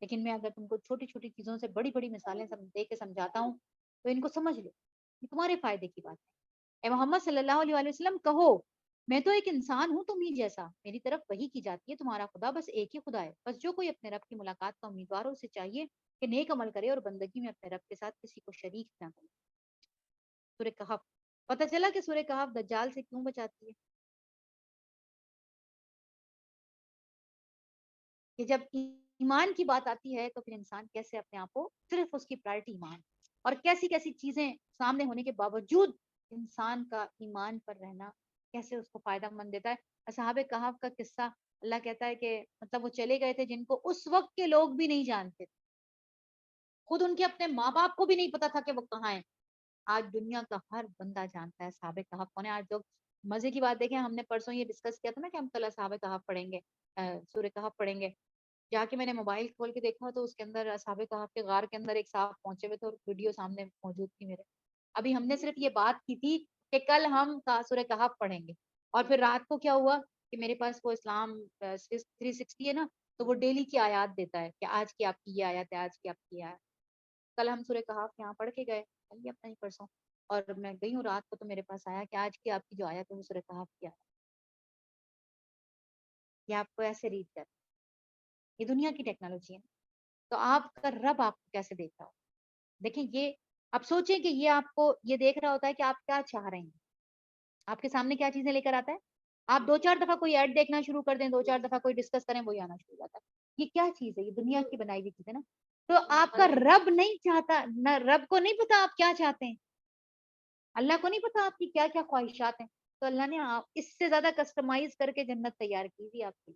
لیکن میں اگر تم کو چھوٹی چھوٹی چیزوں سے بڑی بڑی مثالیں دے کے سمجھاتا ہوں تو ان کو سمجھ لو، یہ تمہارے فائدے کی بات ہے۔ اے محمد صلی اللہ علیہ وسلم کہو، میں تو ایک انسان ہوں تم ہی جیسا، میری طرف وحی کی جاتی ہے، تمہارا خدا بس ایک ہی خدا ہے، بس جو کوئی اپنے رب کی ملاقات کا امیدوار ہو اسے چاہیے کہ نیک عمل کرے اور بندگی میں اپنے رب کے ساتھ کسی کو شریک نہ کرے۔ سورہ کہف، پتہ چلا کہ سورہ کہف دجال سے کیوں بچاتی ہے؟ کہ جب ایمان کی بات آتی ہے تو پھر انسان کیسے اپنے آپ کو، صرف اس کی پرائرٹی ایمان، اور کیسی کیسی چیزیں سامنے ہونے کے باوجود انسان کا ایمان پر رہنا کیسے اس کو فائدہ مند دیتا ہے۔ اصحاب کہف کا قصہ، اللہ کہتا ہے کہ مطلب وہ چلے گئے تھے جن کو اس وقت کے لوگ بھی نہیں جانتے تھے، خود ان کے اپنے ماں باپ کو بھی نہیں پتا تھا کہ وہ کہاں ہیں۔ آج دنیا کا ہر بندہ جانتا ہے اصحاب کہف کون ہے۔ آج لوگ مزے کی بات دیکھیں، ہم نے پرسوں یہ ڈسکس کیا تھا نا کہ ہم کل اصحاب کہف پڑھیں گے، سورہ کہف پڑھیں گے۔ جا کے میں نے موبائل کھول کے دیکھا تو اس کے اندر اصحاب کہف کے غار کے اندر ایک صاحب پہنچے ہوئے تھے اور ویڈیو سامنے موجود تھی میرے۔ ابھی ہم نے صرف یہ بات کی تھی کہ کل ہم سورہ کہف پڑھیں گے، اور پھر رات کو کیا ہوا کہ میرے پاس وہ اسلام 360 ہے نا، تو وہ ڈیلی کی آیات دیتا ہے کہ آج کی آپ کی یہ آیات ہے، آج کی آپ کی یہ آیات۔ کل ہم سورہ کہف یہاں پڑھ کے گئے، کل اپنا ہی پرسوں، اور میں گئی ہوں رات کو تو میرے پاس آیا کہ آج کی آپ کی جو آیت ہے وہ سورہ کہف کی آیت ہے۔ یہ آپ کو ایسے ریڈ کر، یہ دنیا کی ٹیکنالوجی ہے، تو آپ کا رب آپ کو کیسے دیکھ رہا ہو؟ دیکھیں یہ، اب سوچیں کہ یہ آپ کو یہ دیکھ رہا ہوتا ہے کہ آپ کیا چاہ رہے ہیں، آپ کے سامنے کیا چیزیں لے کر آتا ہے۔ آپ دو چار دفعہ کوئی ایڈ دیکھنا شروع کر دیں، دو چار دفعہ کوئی ڈسکس کریں، وہی آنا شروع ہو جاتا ہے۔ یہ کیا چیز ہے؟ یہ دنیا کی بنائی ہوئی چیز ہے نا۔ تو آپ کا رب نہیں چاہتا، نہ رب کو نہیں پتا آپ کیا چاہتے ہیں، اللہ کو نہیں پتا آپ کی کیا کیا خواہشات ہیں، تو اللہ نے اس سے زیادہ کسٹمائز کر کے جنت تیار کی ہوئی آپ کی۔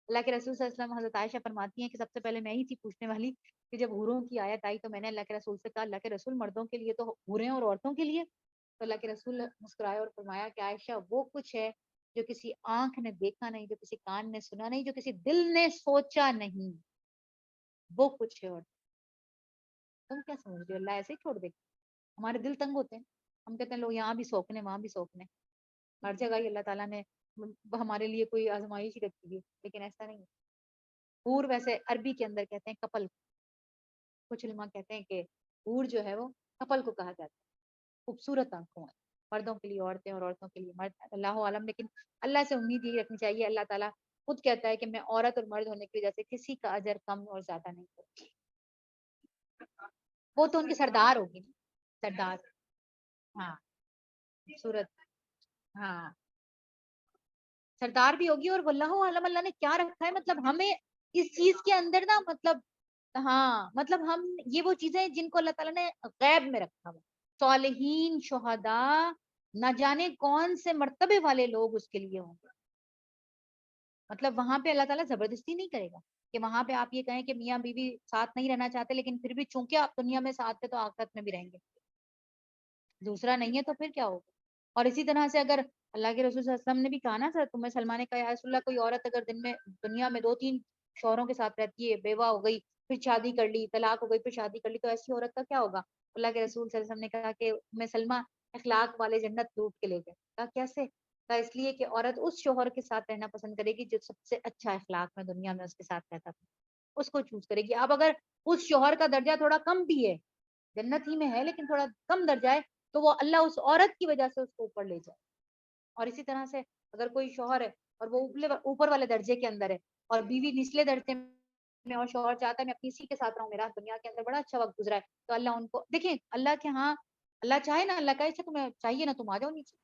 اللہ کے رسول صلی اللہ علیہ وسلم، حضرت عائشہ فرماتی ہیں کہ سب سے پہلے میں ہی تھی پوچھنے والی کہ جب حوروں کی آیت آئی تو میں نے اللہ کے رسول سے کہا، اللہ کے رسول مردوں کے لیے تو حوریں اور عورتوں کے لیے؟ تو اللہ کے رسول مسکرائے اور فرمایا کہ عائشہ وہ کچھ ہے جو کسی آنکھ نے دیکھا نہیں، جو کسی کان نے سنا نہیں، جو کسی دل نے سوچا نہیں، وہ کچھ ہے۔ اور تم کیا سمجھ رہے ہو اللہ ایسے ہی چھوڑ دے؟ ہمارے دل تنگ ہوتے ہیں، ہم کہتے ہیں لوگ یہاں بھی سوکنے وہاں بھی سوکنے، ہر جگہ ہی اللہ تعالیٰ نے ہمارے لیے کوئی آزمائش ہی رکھی ہے، لیکن ایسا نہیں ہے۔ حور ویسے عربی کے اندر کہتے ہیں کپل، کچھ علماء کہتے ہیں کہ حور جو ہے وہ کپل کو کہا جاتا ہے، خوبصورت آنکھوں ہے، مردوں کے لیے عورتیں اور عورتوں کے لیے مرد، اللہ عالم۔ لیکن اللہ سے امید یہ رکھنی چاہیے، اللہ تعالیٰ خود کہتا ہے کہ میں عورت اور مرد ہونے کی وجہ سے کسی کا اجر کم اور زیادہ نہیں کرتی۔ وہ تو ان کی سردار ہوگی نا، سردار، ہاں خوبصورت، ہاں سردار بھی ہوگی، اور واللہ عالم اللہ نے کیا رکھا ہے، مطلب ہمیں اس چیز کے اندر نا، مطلب ہاں مطلب ہم یہ وہ چیزیں ہیں جن کو اللہ تعالیٰ نے غیب میں رکھا ہوا، صالحین، شہداء، نہ جانے کون سے مرتبے والے لوگ اس کے لیے ہوں گے۔ مطلب وہاں پہ اللہ تعالیٰ زبردستی نہیں کرے گا کہ وہاں پہ آپ یہ کہیں کہ میاں بیوی ساتھ نہیں رہنا چاہتے لیکن پھر بھی چونکہ آپ دنیا میں ساتھ تھے تو آخرت میں بھی رہیں گے، دوسرا نہیں ہے تو پھر کیا ہوگا۔ اور اسی طرح سے اگر اللہ کے رسول صلی اللہ علیہ وسلم نے بھی کہا نا، سر تمہیں سلمان نے کہا یا رسول اللہ کوئی عورت اگر دن میں دنیا میں 2-3 شوہروں کے ساتھ رہتی ہے، بیوہ ہو گئی پھر شادی کر لی، طلاق ہو گئی پھر شادی کر لی، تو ایسی عورت کا کیا ہوگا؟ اللہ کے رسول صلی اللہ علیہ وسلم نے کہا کہ میں سلمہ اخلاق والے جنت لوٹ کے لے گئے۔ کہا کیسے؟ کہا اس لیے کہ عورت اس شوہر کے ساتھ رہنا پسند کرے گی جو سب سے اچھا اخلاق میں دنیا میں اس کے ساتھ رہتا تھا، اس کو چوز کرے گی۔ اب اگر اس شوہر کا درجہ تھوڑا کم بھی ہے، جنت ہی میں ہے لیکن تھوڑا کم درجہ ہے، تو وہ اللہ اس عورت کی وجہ سے اس کو اوپر لے جائے۔ اور اسی طرح سے اگر کوئی شوہر ہے اور وہ اوپر والے درجے کے اندر ہے اور بیوی نچلے درجے میں اور شوہر چاہتا ہے میں اپنی اسی کے ساتھ رہوں, میرا دنیا کے اندر بڑا اچھا وقت گزرا ہے, تو اللہ ان کو دیکھیں, اللہ کے ہاں اللہ چاہے نا, اللہ کا تمہیں چاہیے نا تم آ جاؤ نیچے.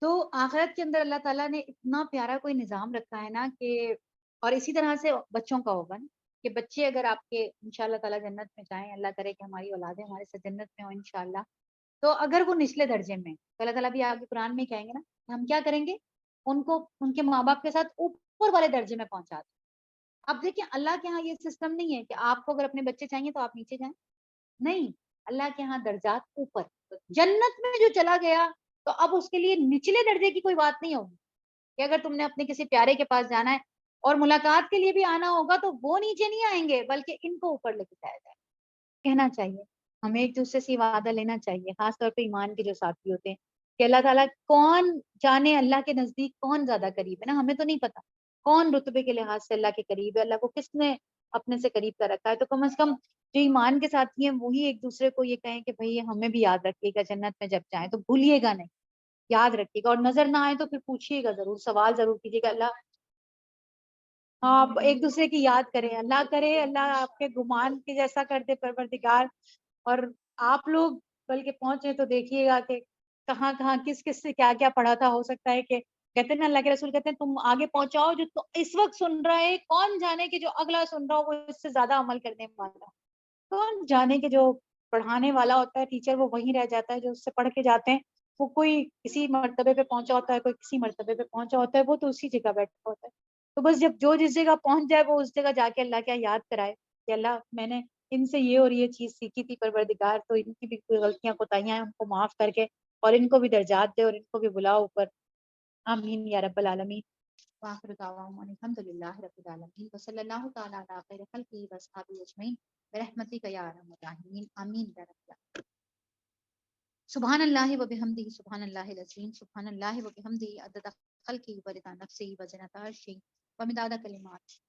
تو آخرت کے اندر اللہ تعالیٰ نے اتنا پیارا کوئی نظام رکھا ہے نا کہ, اور اسی طرح سے بچوں کا ہوگا نا کہ بچے اگر آپ کے انشاءاللہ تعالیٰ جنت میں جائیں, اللہ کرے کہ ہماری اولادیں ہمارے ساتھ جنت میں ہوں انشاءاللہ, تو اگر وہ نچلے درجے میں, تو اللہ تعالیٰ بھی آگے قرآن میں کہیں گے نا, ہم کیا کریں گے, ان کو ان کے ماں باپ کے ساتھ اوپر والے درجے میں پہنچا دیں. اب دیکھیں اللہ کے ہاں یہ سسٹم نہیں ہے کہ آپ کو اگر اپنے بچے چاہیے تو آپ نیچے جائیں, نہیں, اللہ کے ہاں درجات اوپر. جنت میں جو چلا گیا تو اب اس کے لیے نچلے درجے کی کوئی بات نہیں ہوگی کہ اگر تم نے اپنے کسی پیارے کے پاس جانا ہے اور ملاقات کے لیے بھی آنا ہوگا تو وہ نیچے نہیں آئیں گے بلکہ ان کو اوپر لے کے جایا جائے. کہنا چاہیے ہمیں ایک دوسرے سے وعدہ لینا چاہیے, خاص طور پہ ایمان کے جو ساتھی ہوتے ہیں, کہ اللہ تعالیٰ کون جانے اللہ کے نزدیک کون زیادہ قریب ہے نا, ہمیں تو نہیں پتا کون رتبے کے لحاظ سے اللہ کے قریب ہے, اللہ کو کس نے اپنے سے قریب کر رکھا ہے. تو کم از کم جو ایمان کے ساتھی ہیں وہی ایک دوسرے کو یہ کہیں کہ بھئی ہمیں بھی یاد رکھیے گا جنت میں جب جائیں تو بھولیے گا نہیں, یاد رکھیے گا, اور نظر نہ آئے تو پھر پوچھیے گا ضرور, سوال ضرور کیجیے گا. اللہ آپ ایک دوسرے کی یاد کریں, اللہ کرے اللہ آپ کے گمان کے جیسا کر دے پروردگار, اور آپ لوگ بلکہ پہنچے تو دیکھیے گا کہ کہاں کہاں کس کس سے کیا کیا پڑھا تھا. ہو سکتا ہے کہ کہتے ہیں نا اللہ کے رسول کہتے ہیں تم آگے پہنچاؤ جو تو اس وقت سن رہا ہے, کون جانے کہ جو اگلا سن رہا ہو وہ اس سے زیادہ عمل کرنے والا, کون جانے کہ جو پڑھانے والا ہوتا ہے ٹیچر وہ وہیں رہ جاتا ہے, جو اس سے پڑھ کے جاتے ہیں وہ کوئی کسی مرتبے پہ پہنچا ہوتا ہے, کوئی کسی مرتبے پہ پہنچا ہوتا ہے, وہ تو اسی جگہ بیٹھا ہوتا ہے. تو بس جب جو جس جگہ پہنچ جائے وہ اس جگہ جا کے اللہ کیا یاد کرائے کہ اللہ میں نے ان سے یہ اور یہ چیز سیکھی تھی پروردگار, تو ان کی بھی کوئی غلطیاں کوتاہیاں ہیں ان کو معاف کر کے, اور ان کو بھی درجات دے اور ان کو بھی بلاؤ اوپر. آمین یا رب العالمین. وآخر دعواہم ان الحمد للہ رب العالمین وصلی اللہ تعالی علی خیر خلقہ واصحابہ اجمعین برحمتک یا ارحم الراحمین, آمین یا رب العالمین. سبحان اللہ و بحمدہ, سبحان اللہ العظیم, سبحان اللہ و بحمدہ, عدد خلقہ ورضا نفسہ وزنۃ عرشہ ومداد کلماتہ.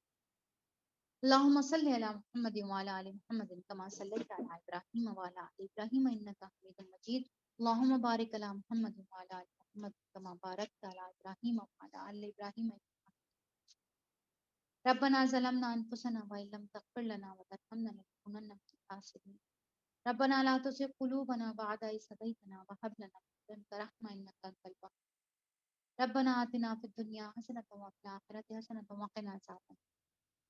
اللهم صل على محمد وعلى ال محمد كما صليت على ابراهيم وعلى ال ابراهيم انك حميد مجيد. اللهم بارك على محمد وعلى ال محمد كما باركت على ابراهيم وعلى ال ابراهيم. ربنا ظلمنا انفسنا وان لم تغفر لنا وترحمنا لنكونن من الخاسرين. ربنا لا تزغ قلوبنا بعد إذ هديتنا وهب لنا من لدنك رحمة إنك أنت الوهاب. ربنا آتنا في الدنيا حسنة وفي الآخرة حسنة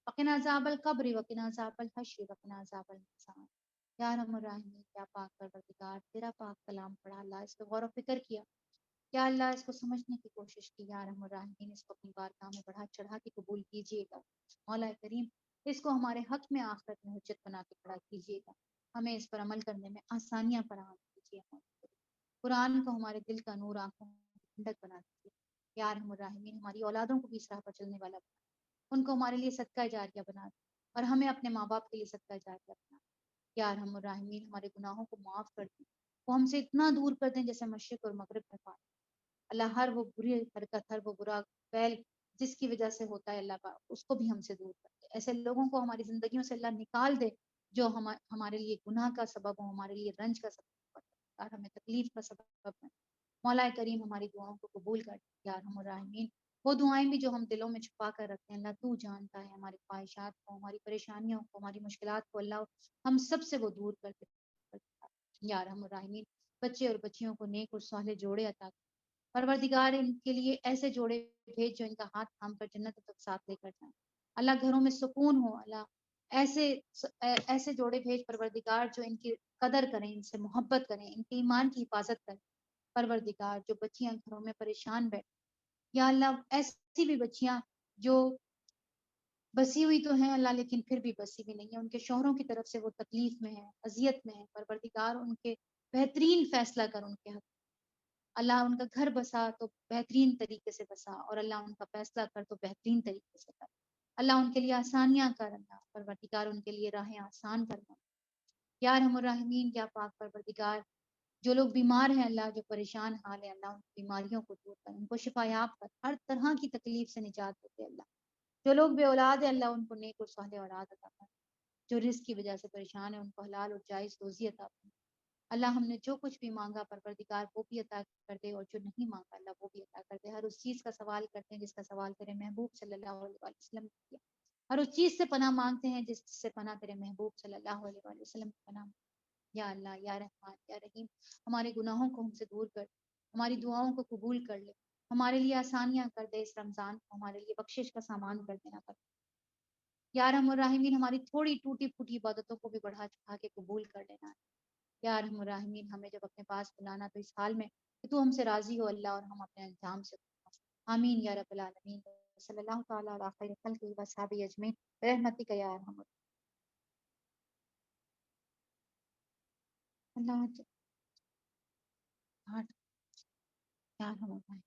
وقنا عذاب القبر وقنا عذاب الحشر وقنا عذاب الميزان. یا ارحم الراحمین, یا پاک پروردگار, تیرا پاک کلام پڑھا اللہ, اس پہ غور و فکر کیا, یا اللہ اس کو سمجھنے کی کوشش کی, یا ارحم الراحمین اس کو اپنی بارگاہ میں بڑھا چڑھا کے قبول کیجیے گا. مولا کریم اس کو ہمارے حق میں آخرت میں حجت بنا کے کھڑا کیجیے گا, ہمیں اس پر عمل کرنے میں آسانیاں فراہم کیجیے. قرآن کو ہمارے دل کا نور, آنکھوں کی ٹھنڈک بنا دیجیے. یا ارحم الراحمین ہماری اولادوں کو بھی اس راہ پر چلنے والا بنا, ان کو ہمارے لیے صدقہ جاریہ بنا دے, اور ہمیں اپنے ماں باپ کے لیے صدقہ جاریہ بنا دے. یا ارحم الراحمین ہمارے گناہوں کو معاف کر دیں, وہ ہم سے اتنا دور کر دیں جیسے مشرق اور مغرب میں پانی. اللہ ہر وہ بری حرکت, ہر وہ برا فعل جس کی وجہ سے ہوتا ہے اللہ کا, اس کو بھی ہم سے دور کر دے. ایسے لوگوں کو ہماری زندگیوں سے اللہ نکال دے جو ہمارے لیے گناہ کا سبب ہو, ہمارے لیے رنج کا سبب ہو, اور ہمیں تکلیف کا سبب ہے. مولا کریم ہماری دعاؤں کو قبول کر. یا ارحم الراحمین وہ دعائیں بھی جو ہم دلوں میں چھپا کر رکھتے ہیں اللہ تو جانتا ہے, ہماری خواہشات کو, ہماری پریشانیوں کو, ہماری مشکلات کو اللہ ہم سب سے وہ دور کر دے. یا ارحم الراحمین بچے اور بچیوں کو نیک اور صالح جوڑے عطا کر. پروردگار ان کے لیے ایسے جوڑے بھیج جو ان کا ہاتھ تھام کر جنت تک ساتھ لے کر جائیں. اللہ گھروں میں سکون ہو, اللہ ایسے جوڑے بھیج پروردگار جو ان کی قدر کریں, ان سے محبت کریں, ان کے ایمان کی حفاظت کریں. پروردگار جو بچیاں گھروں میں پریشان بیٹھ, یا اللہ ایسی بھی بچیاں جو بسی ہوئی تو ہیں اللہ لیکن پھر بھی بسی بھی نہیں ہے, ان کے شوہروں کی طرف سے وہ تکلیف میں ہے, اذیت میں ہے. پروردگار ان کے بہترین فیصلہ کر ان کے حق. اللہ ان کا گھر بسا تو بہترین طریقے سے بسا, اور اللہ ان کا فیصلہ کر تو بہترین طریقے سے کر. اللہ ان کے لیے آسانیاں کرنا, پروردگار ان کے لیے راہیں آسان کرنا. یا ارحم الراحمین یا پاک پروردگار جو لوگ بیمار ہیں اللہ, جو پریشان حال ہے اللہ, ان بیماریوں کو دور کر, ان کو شفا یاب کر, ہر طرح کی تکلیف سے نجات دیتے اللہ. جو لوگ بے اولاد ہیں اللہ ان کو نیک اور صالح اولاد عطا کر. جو رزق کی وجہ سے پریشان ہیں ان کو حلال اور جائز روزی عطا کر. اللہ ہم نے جو کچھ بھی مانگا پروردگار وہ بھی عطا کر دے، اور جو نہیں مانگا اللہ وہ بھی عطا کر دے۔ ہر اس چیز کا سوال کرتے ہیں جس کا سوال تیرے محبوب صلی اللہ علیہ وآلہ وسلم نے کیا، ہر اس چیز سے پناہ مانگتے ہیں جس سے پناہ تیرے محبوب صلی اللہ علیہ وآلہ وسلم کی پناہ۔ یا اللہ، یا رحمان، یا رحیم، ہمارے گناہوں کو ہم سے دور کر، ہماری دعاؤں کو قبول کر لے، ہمارے لیے آسانیاں کر دے، اس رمضان کو ہمارے لیے بخشش کا سامان کر دینا پر۔ یا ارحم الراحمین، ہماری تھوڑی ٹوٹی پھوٹی عبادتوں کو بھی بڑھا چڑھا کے قبول کر لینا۔ یا ارحم الراحمین، ہمیں جب اپنے پاس بلانا تو اس حال میں کہ تو ہم سے راضی ہو اللہ، اور ہم اپنے انجام سے خوش۔ آمین یا رب العالمین۔ صلی اللہ تعالیٰ علی خیر خلقہ و اصحابہ اجمعین برحمتک یا ارحم اللہ۔ یا ارحم الراحمین۔